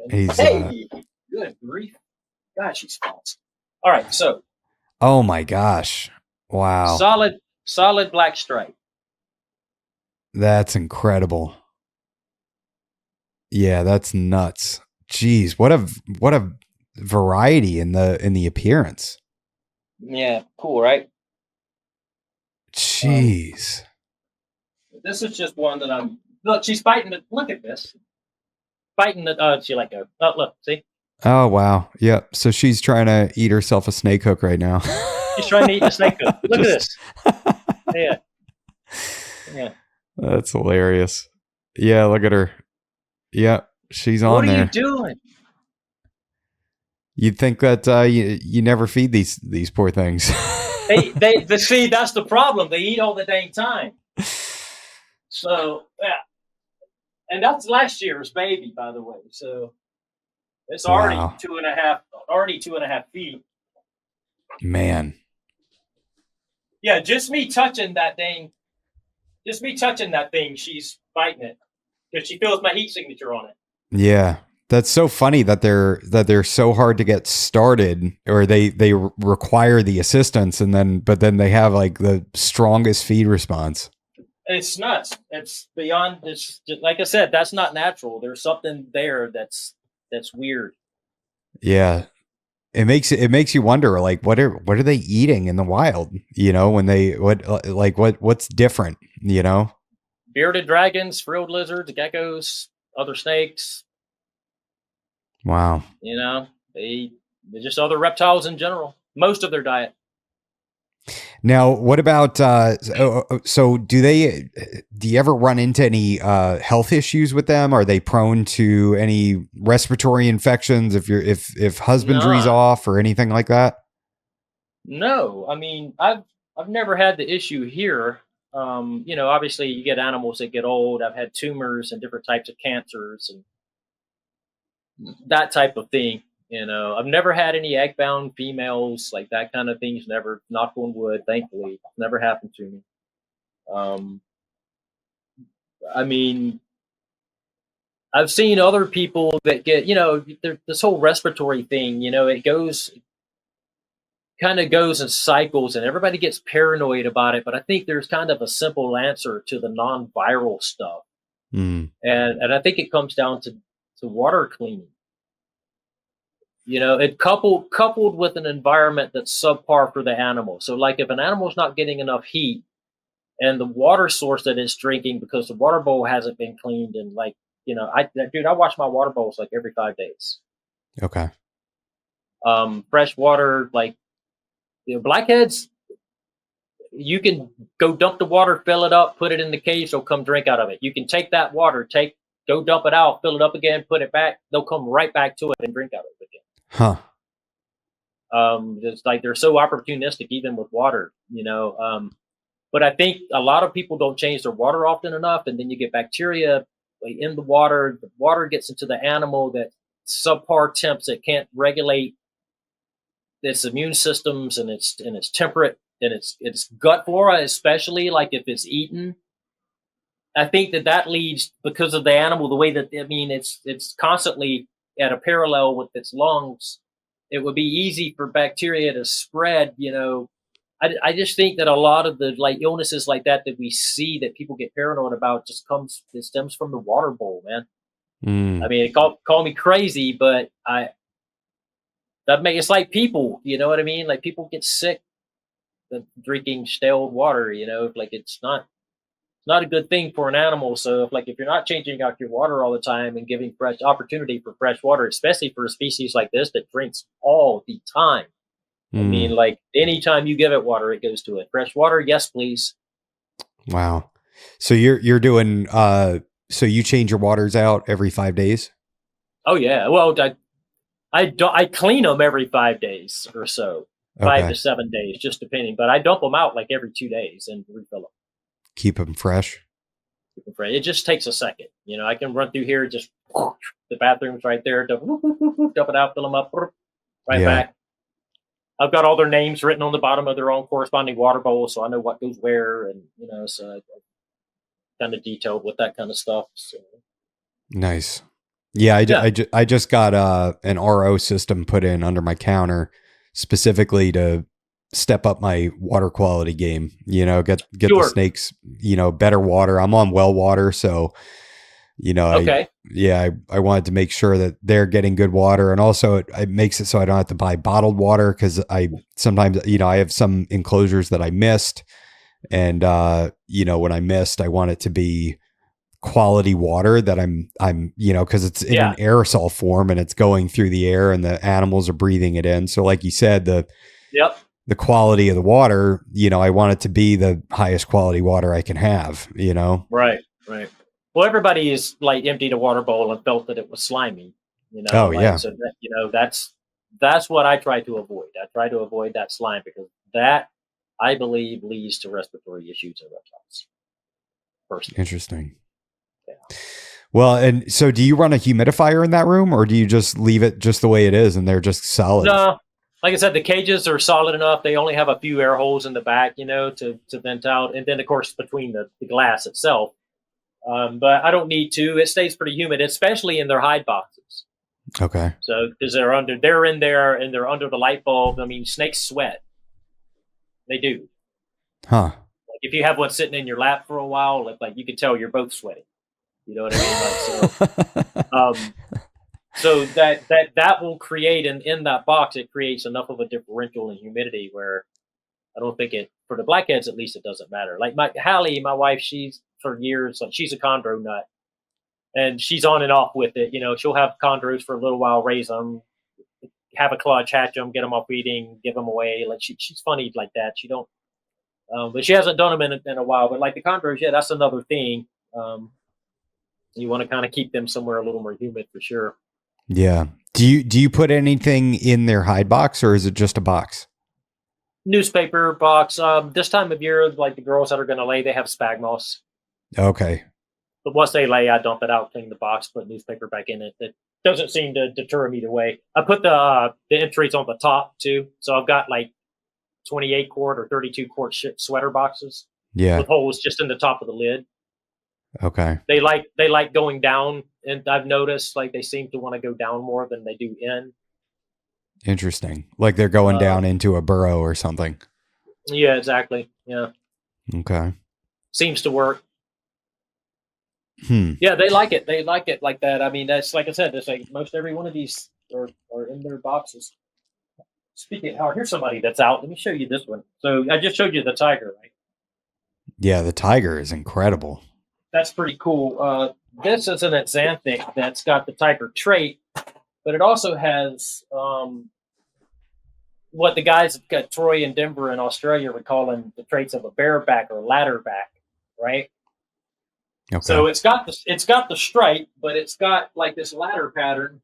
Hey, good grief! God, she's false. All right, so. Oh my gosh! Wow. Solid black stripe. That's incredible. Yeah, that's nuts. Jeez, what a variety in the appearance. Yeah, cool, right? Jeez. This is just one that look. She's fighting it. Look at this. Fighting it. She let go. Oh, look, see. Oh wow. Yep. So she's trying to eat herself a snake hook right now. She's trying to eat a snake hook. Look at this. Yeah. Yeah. That's hilarious. Yeah, look at her. Yep, she's on there. What are you doing? You'd think that you never feed these poor things. they see, that's the problem. They eat all the dang time. So yeah, and that's last year's baby, by the way. So it's already 2.5 feet. Man. Yeah, just me touching that thing. She's fighting it because she feels my heat signature on it. Yeah, that's so funny that they're so hard to get started, or they require the assistance, but then they have like the strongest feed response. It's nuts. It's beyond. It's just, like I said, that's not natural. There's something there that's weird. Yeah. It makes you wonder, like, what are they eating in the wild? What's different? Bearded dragons, frilled lizards, geckos, other snakes. Wow. They're just other reptiles in general. Most of their diet. Now, what about so do you ever run into any health issues with them? Are they prone to any respiratory infections if husbandry's off or anything like that? No, I mean, I've never had the issue here. Obviously you get animals that get old. I've had tumors and different types of cancers and that type of thing. I've never had any egg-bound females, like that kind of thing's never, knock on wood, thankfully, never happened to me. I mean, I've seen other people that get, this whole respiratory thing, it kind of goes in cycles and everybody gets paranoid about it. But I think there's kind of a simple answer to the non-viral stuff. And I think it comes down to water cleaning. It coupled with an environment that's subpar for the animal. So like if an animal's not getting enough heat and the water source that it's drinking because the water bowl hasn't been cleaned and I wash my water bowls like every 5 days. Okay. Fresh water, like blackheads, you can go dump the water, fill it up, put it in the cage, they'll come drink out of it. You can take that water, go dump it out, fill it up again, put it back, they'll come right back to it and drink out of it again. Huh. It's like they're so opportunistic even with water, but I think a lot of people don't change their water often enough, and then you get bacteria in the water gets into the animal that subpar temps that can't regulate its immune systems and its temperate and its gut flora, especially like if it's eaten. I think that leads because of the animal, the way that, it's constantly at a parallel with its lungs, it would be easy for bacteria to spread. I just think that a lot of the like illnesses like that we see that people get paranoid about it stems from the water bowl, man. I mean, call me crazy, but it's like people, you know what I mean? Like people get sick drinking stale water, like it's not a good thing for an animal. So if you're not changing out your water all the time and giving fresh opportunity for fresh water, especially for a species like this that drinks all the time. I mean, like anytime you give it water, it goes to it. Fresh water, yes, please. Wow. So you're doing so you change your waters out every 5 days? Oh yeah. Well, I clean them every 5 days or so, 5 to 7 days, just depending. But I dump them out like every 2 days and refill them. Keep them fresh. It just takes a second. I can run through here, just the bathroom's right there. Dump it out, fill them up, right back. I've got all their names written on the bottom of their own corresponding water bowl, so I know what goes where, and so I kind of detailed with that kind of stuff. So. Nice. Yeah, I just got an RO system put in under my counter specifically to step up my water quality game. Get the snakes, better water. I'm on well water, so I wanted to make sure that they're getting good water, and also it makes it so I don't have to buy bottled water because I sometimes I have some enclosures that I missed, and when I missed, I want it to be quality water that I'm because it's in an aerosol form and it's going through the air and the animals are breathing it in. So like you said, the quality of the water, I want it to be the highest quality water I can have. Right. Well, everybody is like emptied a water bowl and felt that it was slimy, Oh, yeah. So that, that's what I try to avoid. I try to avoid that slime because that, I believe, leads to respiratory issues in reptiles. Personally. Interesting. Yeah. Well, and so do you run a humidifier in that room or do you just leave it just the way it is and they're just solid? No. Like I said, the cages are solid enough. They only have a few air holes in the back, to vent out. And then, of course, between the glass itself. But I don't need to. It stays pretty humid, especially in their hide boxes. Okay. So because they're in there and they're under the light bulb. I mean, snakes sweat. They do. Huh. Like if you have one sitting in your lap for a while, like you can tell you're both sweating. You know what I mean? So that will create in that box. It creates enough of a differential in humidity where I don't think for the blackheads at least it doesn't matter. Like Hallie, my wife, she's for years she's a chondro nut, and she's on and off with it. She'll have chondros for a little while, raise them, have a clutch, hatch them, get them off feeding, give them away. Like she's funny like that. She don't, but she hasn't done them in a while. But like the chondros, that's another thing. You want to kind of keep them somewhere a little more humid for sure. Yeah. Do you put anything in their hide box or is it just a box? Newspaper box. This time of year, like the girls that are going to lay, they have spag moss. Okay. But once they lay, I dump it out, clean the box, put newspaper back in it. It doesn't seem to deter them either way. I put the entries on the top too, so I've got like 28 quart or 32 quart sweater boxes. Yeah. With holes just in the top of the lid. Okay. They like going down, and I've noticed like they seem to want to go down more than they do in. Interesting. Like they're going down into a burrow or something. Yeah, exactly. Yeah. Okay. Seems to work. Yeah, they like it. They like it like that. I mean, that's like I said, it's like most every one of these are in their boxes. Speaking of how, here's somebody that's out. Let me show you this one. So I just showed you the tiger, right? Yeah, the tiger is incredible. That's pretty cool. This is an axanthic that's got the tiger trait, but it also has what the guys at Troy and Denver in Australia were calling the traits of a bareback or ladderback, right? Okay. So it's got the stripe, but it's got like this ladder pattern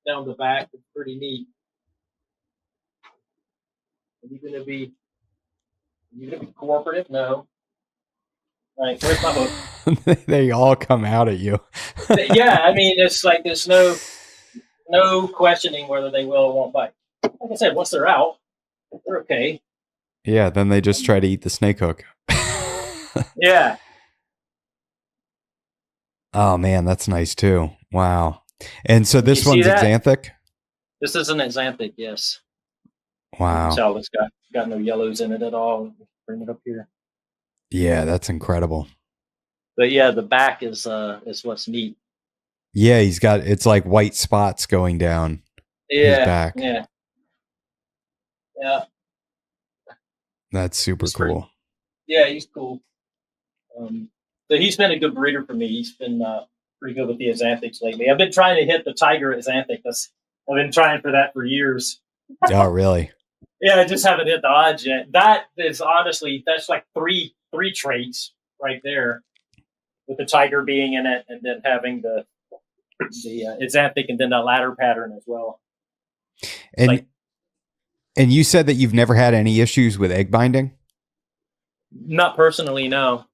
down the back. It's pretty neat. Are you gonna be cooperative? No. All right, where's my hook? They all come out at you. Yeah, I mean, it's like there's no questioning whether they will or won't bite. Like I said, once they're out, they're okay. Yeah, then they just try to eat the snake hook. Yeah. Oh man, that's nice too. Wow. And so this one's axanthic? This is an axanthic, yes. Wow. You can tell it's got no yellows in it at all. Bring it up here. Yeah, that's incredible. But yeah, the back is what's neat. Yeah, it's like white spots going down his back. Yeah. That's super cool. He's cool. So he's been a good breeder for me. He's been pretty good with the axanthics lately. I've been trying to hit the tiger axanthic. I've been trying for that for years. Oh, really? Yeah, I just haven't hit the odds yet. That is honestly, that's like three traits right there, with the tiger being in it, and then having the axanthic, and then that ladder pattern as well. And you said that you've never had any issues with egg binding? Not personally, no.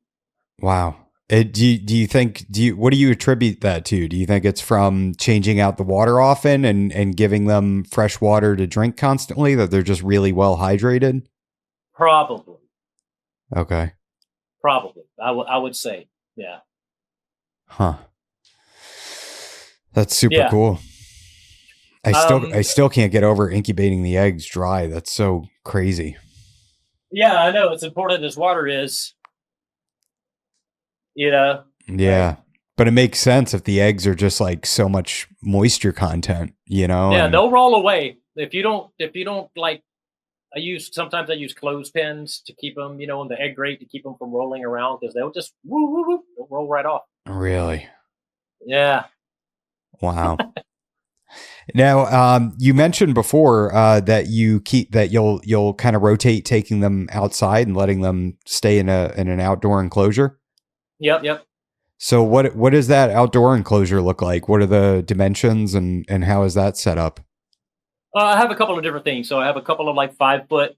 Wow. What do you attribute that to? Do you think it's from changing out the water often and giving them fresh water to drink constantly, that they're just really well hydrated? Probably. Okay. Probably. I would say. Yeah. Huh. That's super cool. I still can't get over incubating the eggs dry. That's so crazy. Yeah, I know. It's important as water is. Yeah. Right? But it makes sense if the eggs are just like so much moisture content, Yeah, they'll roll away. If you don't like, sometimes I use clothespins to keep them, in the egg grate, to keep them from rolling around, because they'll just they'll roll right off. Really? Yeah. Wow. Now, you mentioned before that you'll kind of rotate taking them outside and letting them stay in an outdoor enclosure. Yep. So what does that outdoor enclosure look like? What are the dimensions and how is that set up? I have a couple of different things. So I have a couple of like 5 foot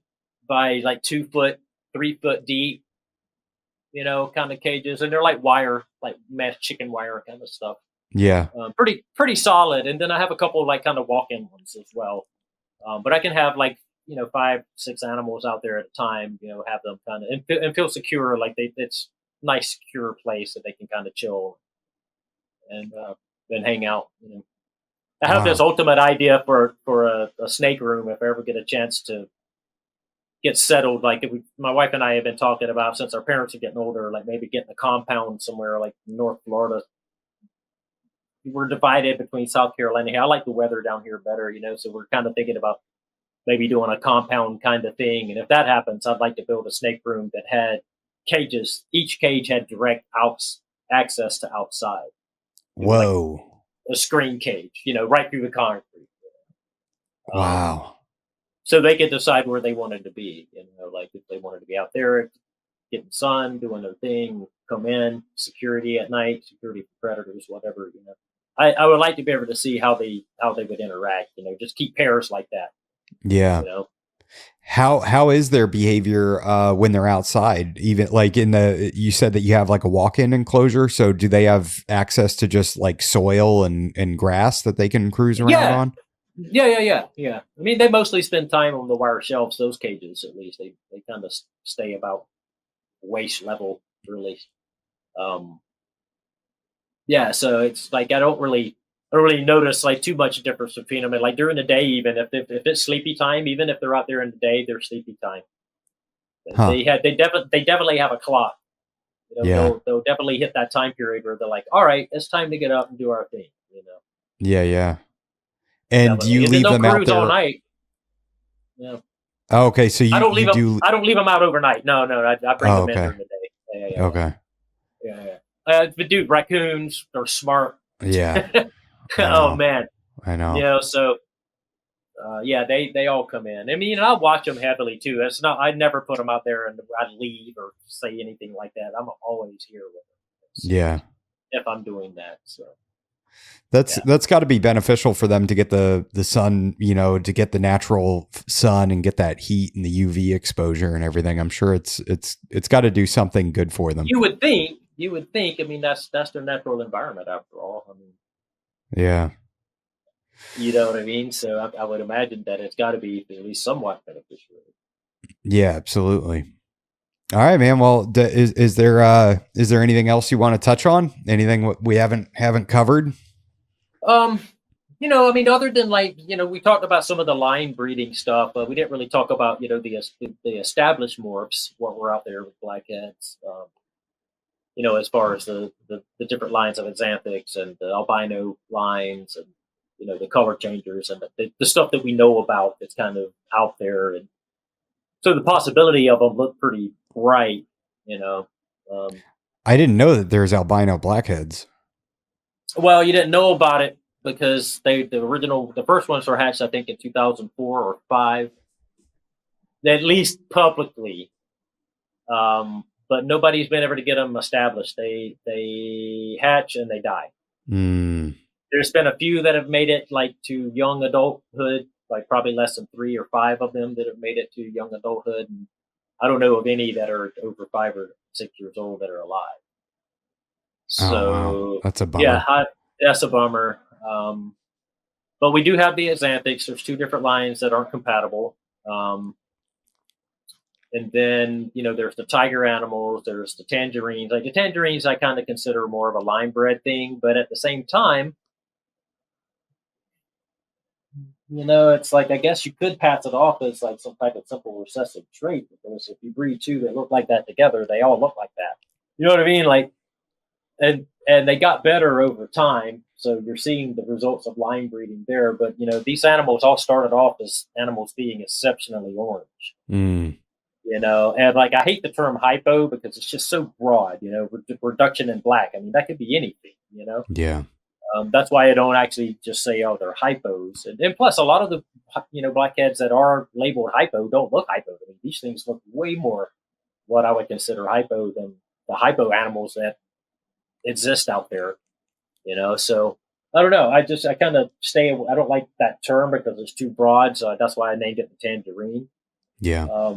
by like 2 foot, 3 foot deep, kind of cages, and they're like wire, like mesh chicken wire kind of stuff. Yeah. Pretty solid. And then I have a couple of like kind of walk-in ones as well. But I can have like, 5, 6 animals out there at a time, have them kind of, and feel secure. Like it's nice, secure place that they can kind of chill and then hang out. I have this ultimate idea for a snake room if I ever get a chance to get settled. Like my wife and I have been talking about, since our parents are getting older, like maybe getting a compound somewhere like North Florida. We're divided between South Carolina here. I like the weather down here better, so we're kind of thinking about maybe doing a compound kind of thing. And if that happens, I'd like to build a snake room that had cages. Each cage had direct access to outside. Whoa. Like a screen cage, right through the concrete. Wow. So they could decide where they wanted to be, like if they wanted to be out there getting sun, doing their thing, come in, security at night, security for predators, whatever, I would like to be able to see how they would interact, just keep pairs like that. Yeah. How is their behavior when they're outside? Even like you said that you have like a walk-in enclosure. So do they have access to just like soil and grass that they can cruise around on? Yeah. I mean, they mostly spend time on the wire shelves, those cages, at least. They kind of stay about waist level, really. So it's like I don't really notice like too much difference between them. And like during the day, even if it's sleepy time, even if they're out there in the day, they're sleepy time. Huh. They definitely have a clock. They'll definitely hit that time period where they're like, all right, it's time to get up and do our thing. Yeah. And do you leave them out there all night? Yeah. Oh, okay, so I don't leave them out overnight. No, I bring them in during the day. Yeah. Okay. Yeah. But dude, raccoons, they're smart. Yeah. Oh man. I know. So they all come in. I mean, I watch them heavily too. I'd never put them out there and I'd leave or say anything like that. I'm always here with them. Yeah. If I'm doing that, so. That's got to be beneficial for them to get the sun, to get the natural sun and get that heat and the UV exposure and everything. I'm sure it's got to do something good for them. You would think. I mean, that's their natural environment after all. I mean, yeah. You know what I mean? So I would imagine that it's got to be at least somewhat beneficial. Yeah, absolutely. All right, man. Well, is there anything else you want to touch on? Anything we haven't covered? Um, I mean, other than we talked about some of the line breeding stuff, but we didn't really talk about, the established morphs, what were out there with blackheads. As far as the different lines of xanthics and the albino lines and, the color changers and the stuff that we know about that's kind of out there. And so the possibility of them look pretty bright, Um, I didn't know that there's albino blackheads. well, you didn't know about it because the first ones were hatched, I think, in 2004 or 5, at least publicly. But nobody's been able to get them established. They hatch and they die. Mm. There's been a few that have made it like to young adulthood, like probably less than 3 or 5 of them that have made it to young adulthood. And I don't know of any that are over 5 or 6 years old that are alive. So wow. That's a bummer. Yeah, that's a bummer. But we do have the xanthics. There's 2 different lines that aren't compatible. And then, there's the tiger animals, there's the tangerines. Like the tangerines, I kind of consider more of a line bred thing. But at the same time, it's like, I guess you could pass it off as like some type of simple recessive trait, because if you breed 2 that look like that together, they all look like that. You know what I mean? Like, and they got better over time. So you're seeing the results of line breeding there. But, these animals all started off as animals being exceptionally orange. Mm. And like, I hate the term hypo because it's just so broad, reduction in black. I mean, that could be anything, Yeah. That's why I don't actually just say, oh, they're hypos. And plus, a lot of the, blackheads that are labeled hypo don't look hypo to me. These things look way more what I would consider hypo than the hypo animals that exist out there, So I don't know. I kind of I don't like that term because it's too broad. So that's why I named it the tangerine. Yeah.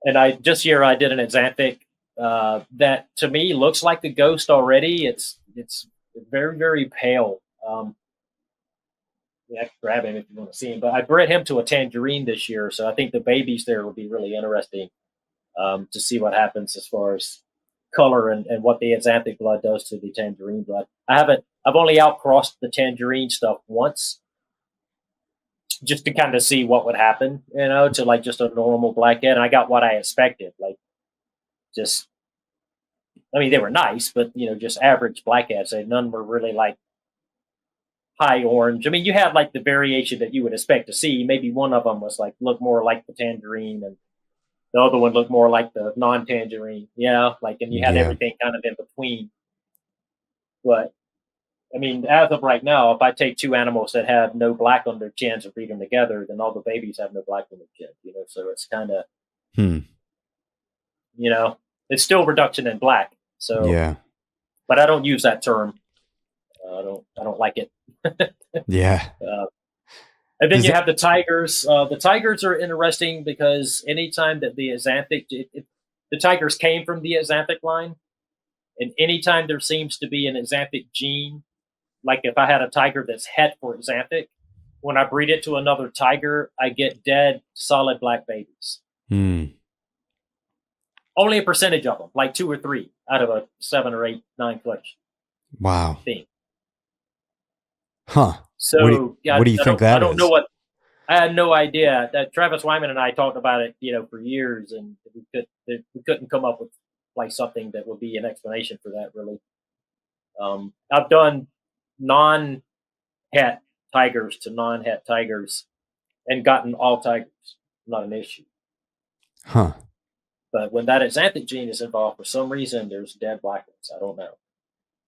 And this year I did an xanthic that to me looks like the ghost already. It's very, very pale. I can grab him if you want to see him. But I bred him to a tangerine this year, so I think the babies there will be really interesting to see what happens as far as color and what the xanthic blood does to the tangerine blood. I've only outcrossed the tangerine stuff once, just to kind of see what would happen, to like just a normal blackhead. And I got what I expected. Like, I mean, they were nice, but, just average blackheads. None were really like high orange. I mean, you had like the variation that you would expect to see. Maybe one of them was like, look more like the tangerine, and the other one looked more like the non-tangerine. And you had everything kind of in between. But I mean, as of right now, if I take 2 animals that have no black on their chins and breed them together, then all the babies have no black on their chins. So it's kind of, it's still reduction in black. So yeah, but I don't use that term. I don't like it. Yeah. And then you have the tigers. The tigers are interesting because anytime that the xanthic, the tigers came from the xanthic line, and anytime there seems to be an xanthic gene, like if I had a tiger that's het for xanthic, when I breed it to another tiger, I get dead, solid black babies. Only a percentage of them, like 2 or 3 out of a 7 or 8, 9 collection. Wow. Thing. Huh. So what do you think that is? I don't know what. I had no idea. That Travis Wyman and I talked about it, for years, and we couldn't come up with like something that would be an explanation for that. Really, I've done non-het tigers to non-het tigers, and gotten all tigers. Not an issue. Huh. But when that xanthic gene is involved, for some reason, there's dead black ones. I don't know.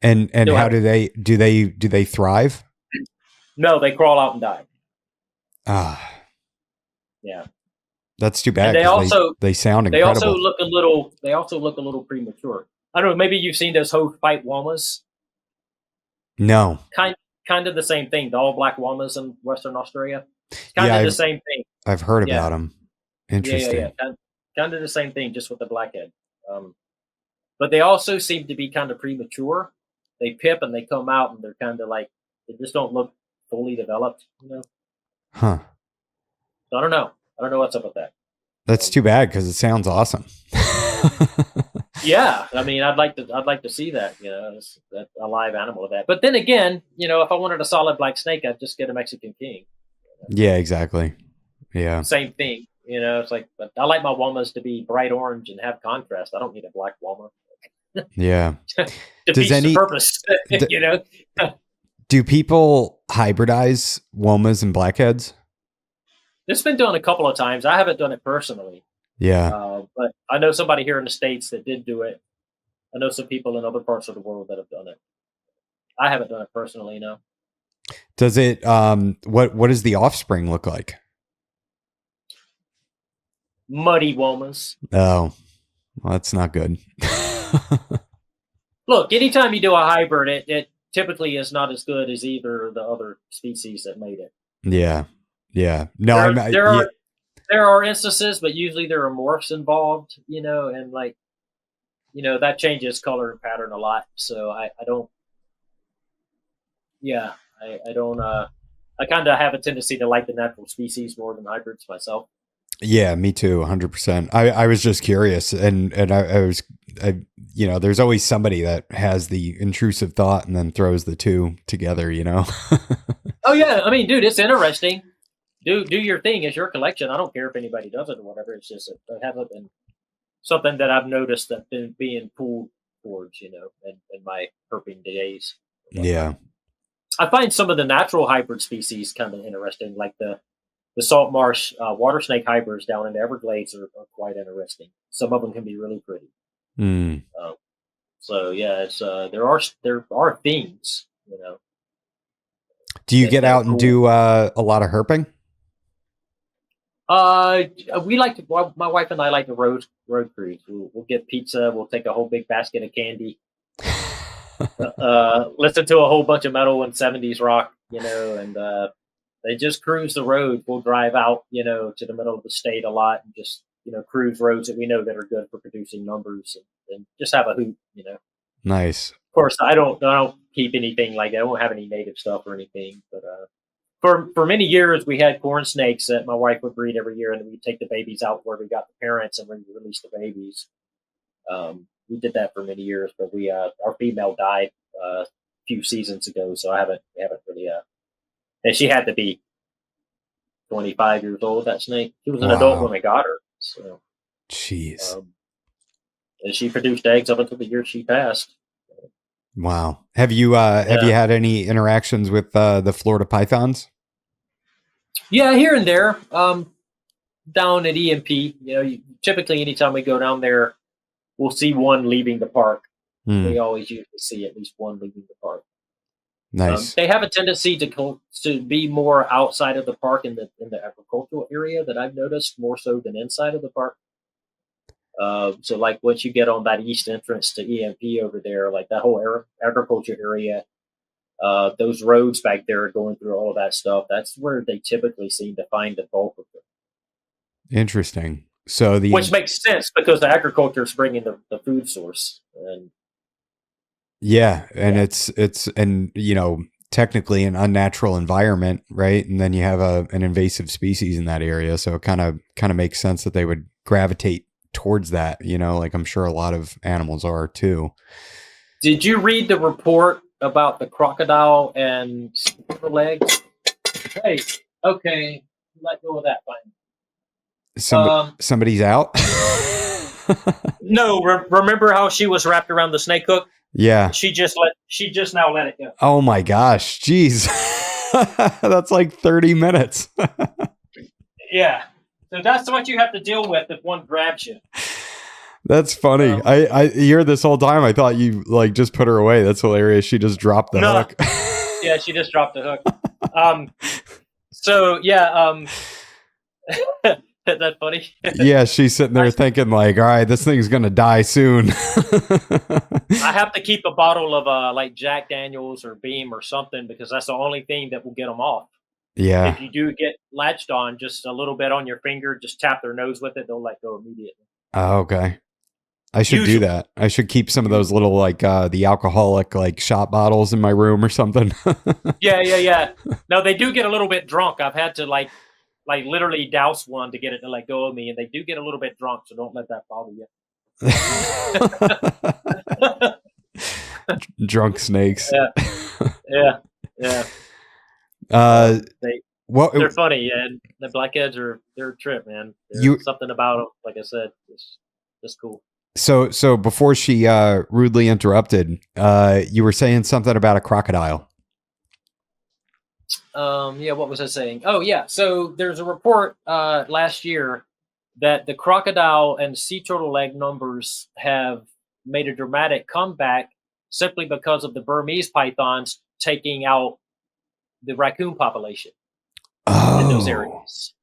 And how do they thrive? No, they crawl out and die. Yeah. That's too bad. And they sound incredible. They also look a little premature. I don't know. Maybe you've seen those Hope Fight Wamas. No. Kind of the same thing. The all black Wamas in Western Australia. Kind of the same thing. I've heard about them. Interesting. Yeah. Kind of the same thing, just with the blackhead. But they also seem to be kind of premature. They pip and they come out, and they're kind of like, they just don't look fully developed. Huh. So I don't know. I don't know what's up with that. That's too bad because it sounds awesome. Yeah, I mean, I'd like to see that, that a live animal of that. But then again, if I wanted a solid black snake, I'd just get a Mexican king. Yeah, exactly. Yeah. Same thing, it's like, but I like my Womas to be bright orange and have contrast. I don't need a black Woma. Yeah. Does Defeats the any purpose, d- you know. do people hybridize Womas and blackheads? It's been done a couple of times. I haven't done it personally, Yeah. but I know somebody here in the States that did do it. I know some people in other parts of the world that have done it. I haven't done it personally, no. Does it what does the offspring look like? Muddy Womas. Oh, well, that's not good. Look, anytime you do a hybrid, it typically is not as good as either of the other species that made it. Yeah. Yeah. No, there are instances, but usually there are morphs involved, and like, that changes color and pattern a lot. So I don't, yeah, I don't, I kind of have a tendency to like the natural species more than hybrids myself. yeah, me too, 100%. I was just curious, and there's always somebody that has the intrusive thought and then throws the two together, Oh yeah, I mean, dude, it's interesting. Do your thing. It's your collection. I don't care if anybody does it or whatever. It's just it hasn't been something that I've noticed that's been being pulled towards, in my herping days. Yeah. I find some of the natural hybrid species kind of interesting, like the salt marsh water snake hybrids down in the Everglades are quite interesting. Some of them can be really pretty. Mm. So yeah, it's there are themes, Do you get out and do a lot of herping? We like to. Well, my wife and I like to road cruise. We'll get pizza. We'll take a whole big basket of candy. Listen to a whole bunch of metal and '70s rock, and they just cruise the road. We'll drive out, to the middle of the state a lot and just, cruise roads that we know that are good for producing numbers and just have a hoot, Nice. Of course, I don't keep anything like that. I don't have any native stuff or anything, but for many years we had corn snakes that my wife would breed every year, and then we'd take the babies out where we got the parents and we release the babies. We did that for many years, but our female died a few seasons ago, so we haven't really and she had to be 25 years old. That snake, she was an adult when we got her. So, jeez, and she produced eggs up until the year she passed. Wow. Have you had any interactions with the Florida pythons? Yeah, here and there. Down at EMP, typically anytime we go down there, we'll see one leaving the park. We always usually see at least one leaving the park. Nice. They have a tendency to be more outside of the park in the agricultural area that I've noticed more so than inside of the park. So like once you get on that east entrance to EMP over there, like that whole agriculture area, those roads back there going through all of that stuff, that's where they typically seem to find the bulk of them. Interesting. So which makes sense because the agriculture is bringing the food source. And it's technically an unnatural environment, right? And then you have an invasive species in that area, so it kind of makes sense that they would gravitate towards that, like I'm sure a lot of animals are too. Did you read the report about the crocodile and silver legs? Hey, okay, let go of that fine. Somebody's out. No, remember how she was wrapped around the snake hook? Yeah. She just now let it go. Oh my gosh. Jeez. That's like 30 minutes. Yeah. So that's what you have to deal with if one grabs you. That's funny. I hear this whole time. I thought you like just put her away. That's hilarious. She just dropped the hook. Yeah, she just dropped the hook. So yeah, that's funny. Yeah, she's sitting there thinking like, all right, this thing's gonna die soon. I have to keep a bottle of like Jack Daniels or Beam or something because that's the only thing that will get them off. Yeah. If you do get latched on, just a little bit on your finger, just tap their nose with it, they'll let go immediately. Oh, okay. I should do that. I should keep some of those little like the alcoholic like shot bottles in my room or something. Yeah. No, they do get a little bit drunk. I've had to like literally douse one to get it to let go of me, and they do get a little bit drunk, so don't let that bother you. Drunk snakes. Yeah. Uh, They what they're funny, and the blackheads they're a trip, man. There's you something about them, like I said, it's just cool. so before she rudely interrupted, you were saying something about a crocodile. Yeah, what was I saying? Oh, yeah. So there's a report last year that the crocodile and sea turtle leg numbers have made a dramatic comeback simply because of the Burmese pythons taking out the raccoon population in those Oh, areas.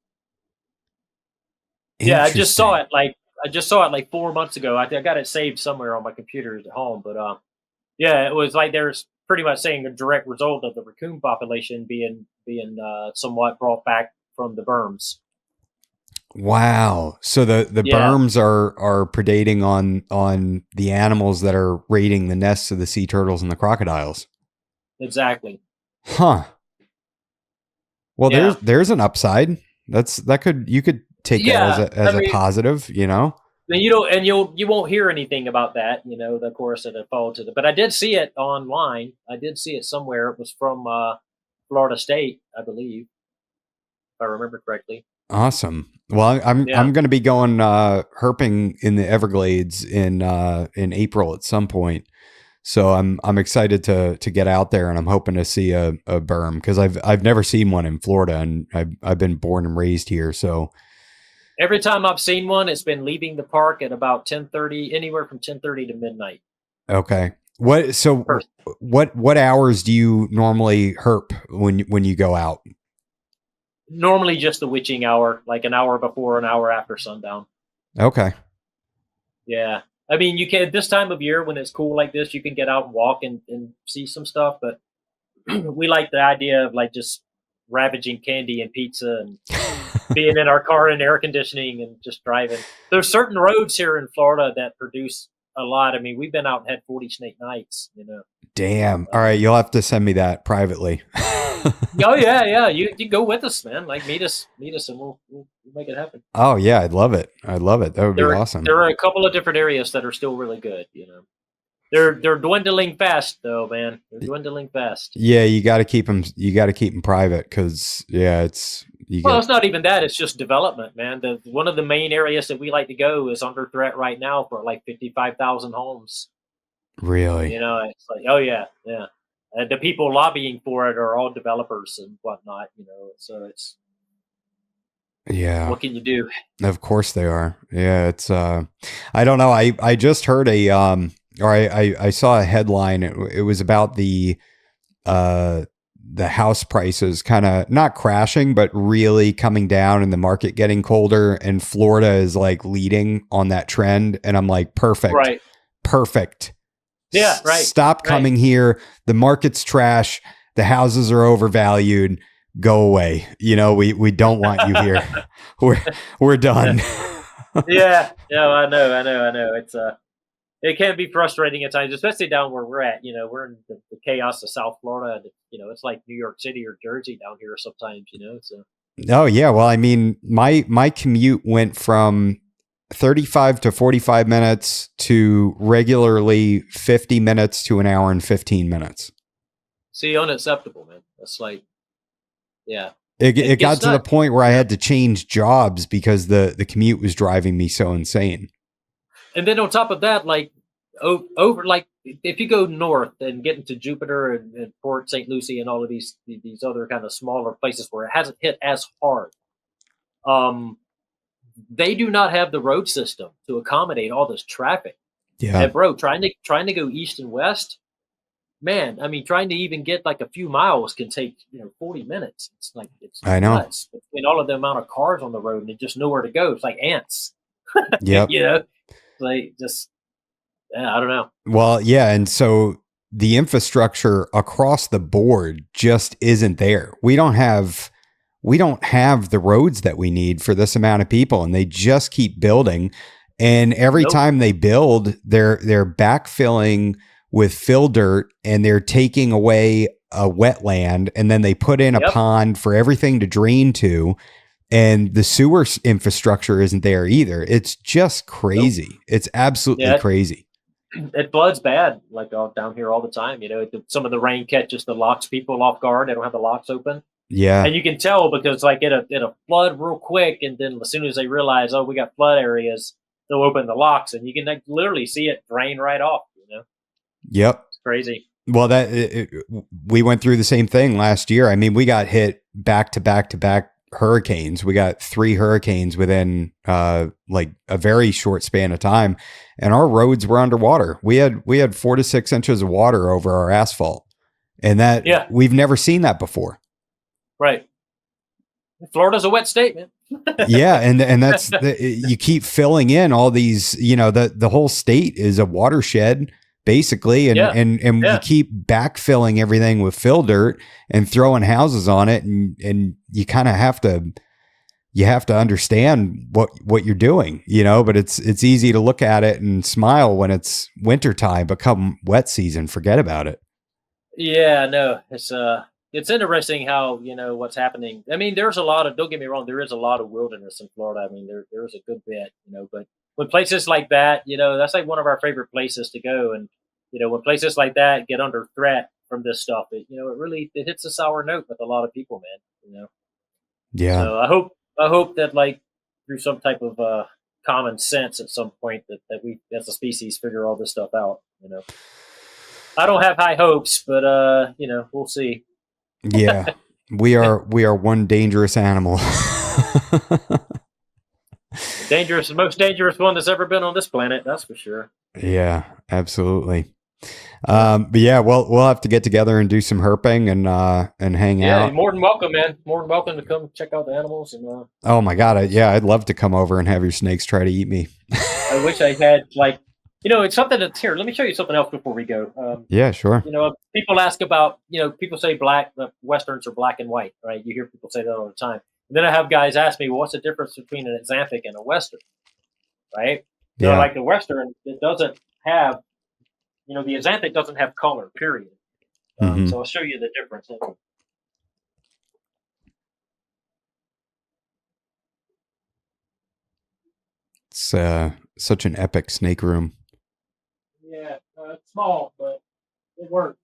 Yeah, interesting. I just saw it like 4 months ago. I got it saved somewhere on my computer at home, but yeah, it was like there's pretty much saying a direct result of the raccoon population being somewhat brought back from the berms. Wow. So the Yeah, berms are predating on the animals that are raiding the nests of the sea turtles and the crocodiles. exactly. Huh. Well, Yeah, there's an upside. You could take that yeah. as I a mean, positive, you know? and you don't, and you won't hear anything about that. The chorus that it followed to the. But I did see it online. I did see it somewhere. It was from Florida State, I believe, if I remember correctly. Awesome. Well, Yeah. I'm going to be going herping in the Everglades in April at some point. So I'm excited to get out there, and I'm hoping to see a berm because I've never seen one in Florida, and I've been born and raised here. So Every time I've seen one, it's been leaving the park at about 10:30, anywhere from 10:30 to midnight. okay, First, what hours do you normally herp when you go out? normally just the witching hour, like an hour before, an hour after sundown. Okay, Yeah. I mean, you can this time of year when it's cool like this, you can get out and walk and see some stuff. But we like the idea of like just ravaging candy and pizza and being in our car in air conditioning and just driving. There's certain roads here in Florida that produce a lot. I mean, we've been out and had 40 snake nights. damn. All right, you'll have to send me that privately. Oh yeah. You go with us, man. Like meet us, and we'll make it happen. Oh yeah, I'd love it. I'd love it. That would be There awesome. are a couple of different areas that are still really good. They're dwindling fast though, man. They're dwindling fast. Yeah, you got to keep them. You got to keep them private because yeah, it's you Well, get it's not even that. It's just development, man. One of the main areas that we like to go is under threat right now for like 55,000 homes. really. It's like, oh yeah. And the people lobbying for it are all developers and whatnot. So it's Yeah, what can you do? of course they are. Yeah, it's I don't know. I just heard a or I saw a headline. It was about uh the house prices kind of not crashing but really coming down and the market getting colder, and Florida is like leading on that trend, and I'm like perfect. Right. Perfect. Yeah. Right. Stop Right. coming here. The market's trash. The houses are overvalued. Go away. We don't want you here. We're done. Yeah. Yeah. I know. It can be frustrating at times, especially down where we're at. We're in the chaos of South Florida, and it's like New York City or Jersey down here sometimes. So Oh yeah. Well, I mean, my commute went from 35 to 45 minutes to regularly 50 minutes to an hour and 15 minutes. see, unacceptable, man. That's like, yeah, It it got gets to the nuts. point where I had to change jobs because the commute was driving me so insane. And then on top of that, like over like if you go north and get into Jupiter and Port St. Lucie and all of these other kind of smaller places where it hasn't hit as hard, um, they do not have the road system to accommodate all this traffic. Yeah, And bro, trying to go east and west, man. I mean, trying to even get like a few miles can take 40 minutes. It's like it's I know. nuts between all of the amount of cars on the road and just nowhere to go. It's like ants. Yep. Like just I don't know. Well, yeah, and so the infrastructure across the board just isn't there. We don't have the roads that we need for this amount of people, and they just keep building. And every Nope. time they build, they're backfilling with fill dirt, and they're taking away a wetland, and then they put in a Yep. pond for everything to drain to. and the sewer infrastructure isn't there either. It's just crazy. Nope. It's absolutely crazy. It floods bad, like down here all the time. Some of the rain catches the locks people off guard. They don't have the locks open. Yeah. And you can tell because like it'll flood real quick, and then as soon as they realize, oh, we got flood areas, they'll open the locks, and you can like, literally see it drain right off. Yep. It's crazy. Well, we went through the same thing last year. I mean, we got hit back to back to back hurricanes. We got 3 hurricanes within like a very short span of time, and our roads were underwater. We had 4 to 6 inches of water over our asphalt, and we've never seen that before. Right. Florida's a wet state, man. Yeah, and that's you keep filling in all these. The whole state is a watershed. Basically, and you keep backfilling everything with fill dirt and throwing houses on it, and you kind of have to understand what you're doing, but it's easy to look at it and smile when it's wintertime, but come wet season, forget about it. Yeah, no, it's interesting how, what's happening. I mean, there's a lot of, don't get me wrong, there is a lot of wilderness in Florida. I mean, there's a good bit, but when places like that, that's like one of our favorite places to go. And, when places like that get under threat from this stuff, it really hits a sour note with a lot of people, man, Yeah. So I hope that like through some type of common sense at some point that we as a species figure all this stuff out, I don't have high hopes, but we'll see. Yeah. We are one dangerous animal. Most dangerous one that's ever been on this planet, that's for sure. Yeah, absolutely. But yeah, we'll have to get together and do some herping and hang out. Yeah, more than welcome, man. More than welcome to come check out the animals. And oh my God, I'd love to come over and have your snakes try to eat me. I wish I had it's something that's here. Let me show you something else before we go. Yeah, sure. People ask about, people say Westerns are black and white, right? You hear people say that all the time. And then I have guys ask me, well, what's the difference between an Xanthic and a Western, right? Yeah. Like the Western, it doesn't have, the Xanthic doesn't have color, period. So I'll show you the difference. It's such an epic snake room. Yeah, it's small, but it works.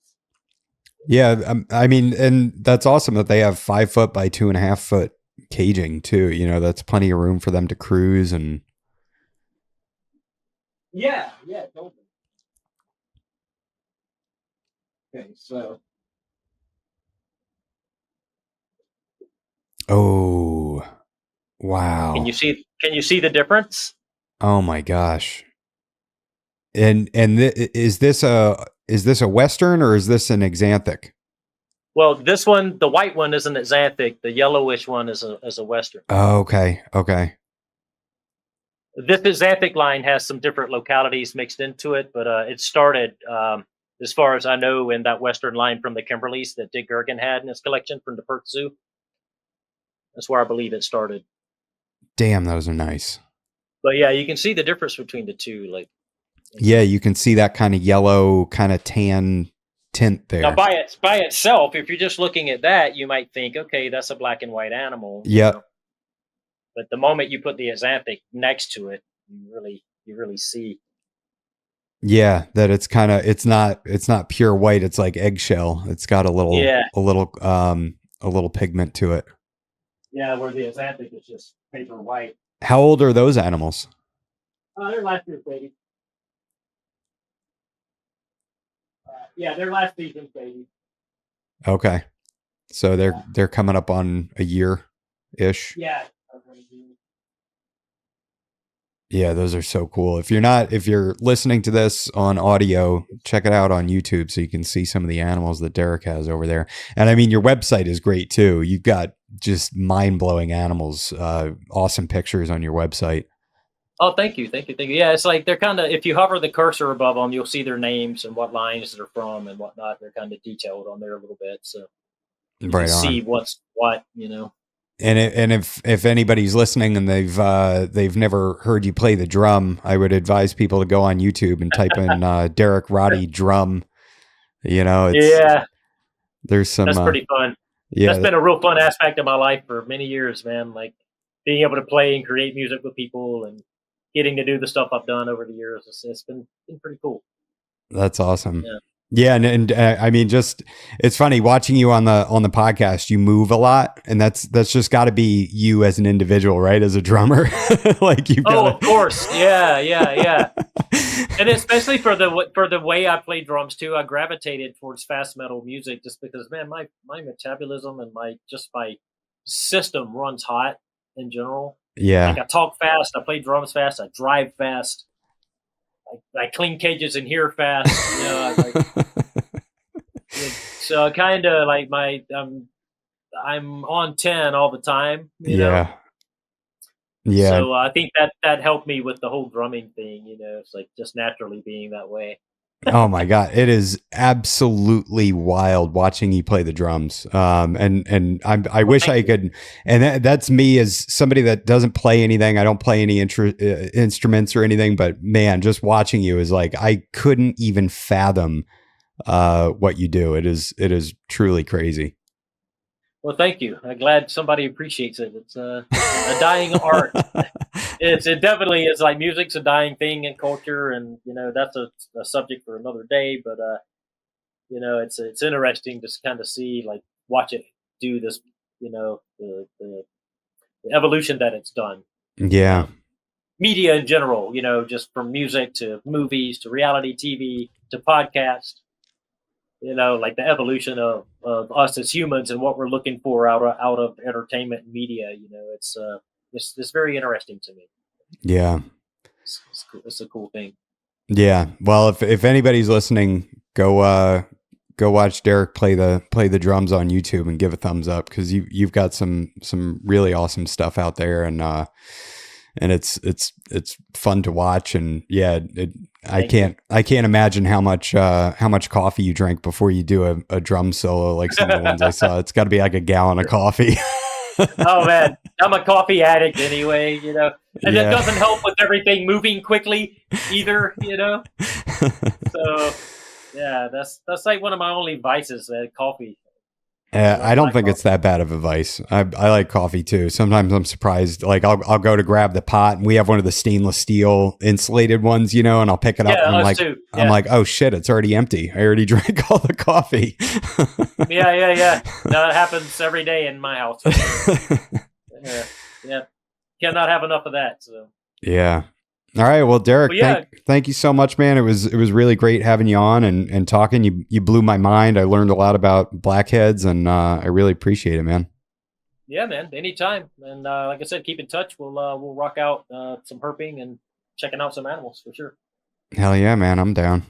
Yeah, I mean, and that's awesome that they have 5 foot by 2.5 foot caging too. That's plenty of room for them to cruise and. Yeah, totally. Okay, so. Oh, wow! Can you see the difference? Oh my gosh! And is this a Western or is this an Xanthic? Well, this one, the white one, is an Xanthic. The yellowish one is a Western. Oh, okay. This Xanthic line has some different localities mixed into it, but it started, as far as I know, in that Western line from the Kimberleys that Dick Gergen had in his collection from the Perth Zoo. That's where I believe it started. Damn, those are nice. But yeah, you can see the difference between the two. Yeah, you can see that kind of yellow, kind of tan tint there. Now, by itself, if you're just looking at that, you might think, okay, that's a black and white animal. Yep. But the moment you put the Xanthic next to it, you really see. Yeah, that it's not pure white. It's like eggshell. It's got a little pigment to it. Yeah, where the Xanthic is just paper white. How old are those animals? They're last year's babies. They're last season's babies. Okay, so they're coming up on a year-ish. Yeah. Yeah, those are so cool. If you're listening to this on audio, check it out on YouTube so you can see some of the animals that Derek has over there. And I mean, your website is great too. You've got just mind-blowing animals, awesome pictures on your website. Oh, thank you. Yeah, it's like they're kind of, if you hover the cursor above them, you'll see their names and what lines they're from and whatnot. They're kind of detailed on there a little bit, so you can see what's what, And if anybody's listening and they've never heard you play the drum, I would advise people to go on YouTube and type in Derek Roddy drum. There's some. That's pretty fun. Yeah, that's been a real fun aspect of my life for many years, man. Like being able to play and create music with people and getting to do the stuff I've done over the years. It's been pretty cool. That's awesome. Yeah. Yeah, and I mean, just it's funny watching you on the podcast. You move a lot, and that's just got to be you as an individual, right? As a drummer, like you. Of course, yeah. And especially for the way I play drums too, I gravitated towards fast metal music just because, man, my metabolism and my system runs hot in general. Yeah, like I talk fast, I play drums fast, I drive fast. I clean cages in here fast, so kind of like I'm on 10 all the time. You know? Yeah. So I think that helped me with the whole drumming thing. It's like just naturally being that way. Oh my God. It is absolutely wild watching you play the drums. And I wish I could, and that's me as somebody that doesn't play anything. I don't play any instruments or anything, but man, just watching you is like, I couldn't even fathom, what you do. It is truly crazy. Well, thank you. I'm glad somebody appreciates it. It's a dying art. It definitely is. Like, music's a dying thing in culture, and that's a subject for another day. But it's interesting to kind of see, like, watch it do this. The evolution that it's done. Yeah. Media in general. Just from music to movies to reality TV to podcast. Like the evolution of us as humans and what we're looking for out of entertainment and media. It's very interesting to me. Yeah, it's cool. It's a cool thing. Yeah. Well, if anybody's listening, go watch Derek play the drums on YouTube and give a thumbs up, because you've got some really awesome stuff out there, and it's fun to watch. And yeah, I can't imagine how much coffee you drank before you do a drum solo like some of the ones I saw. It's got to be like a gallon of coffee. Oh man, I'm a coffee addict anyway, and it doesn't help with everything moving quickly either, So yeah, that's like one of my only vices, coffee. I don't think it's that bad of a vice. I like coffee too. Sometimes I'm surprised. Like I'll go to grab the pot, and we have one of the stainless steel insulated ones, and I'll pick it up. And I'm like, oh shit, it's already empty. I already drank all the coffee. Yeah. No, it happens every day in my house. Yeah. Cannot have enough of that. So yeah. All right. Well, Derek, thank you so much, man. It was really great having you on and talking. You blew my mind. I learned a lot about blackheads, and I really appreciate it, man. Yeah, man. Anytime. And like I said, keep in touch. We'll rock out some herping and checking out some animals for sure. Hell yeah, man. I'm down.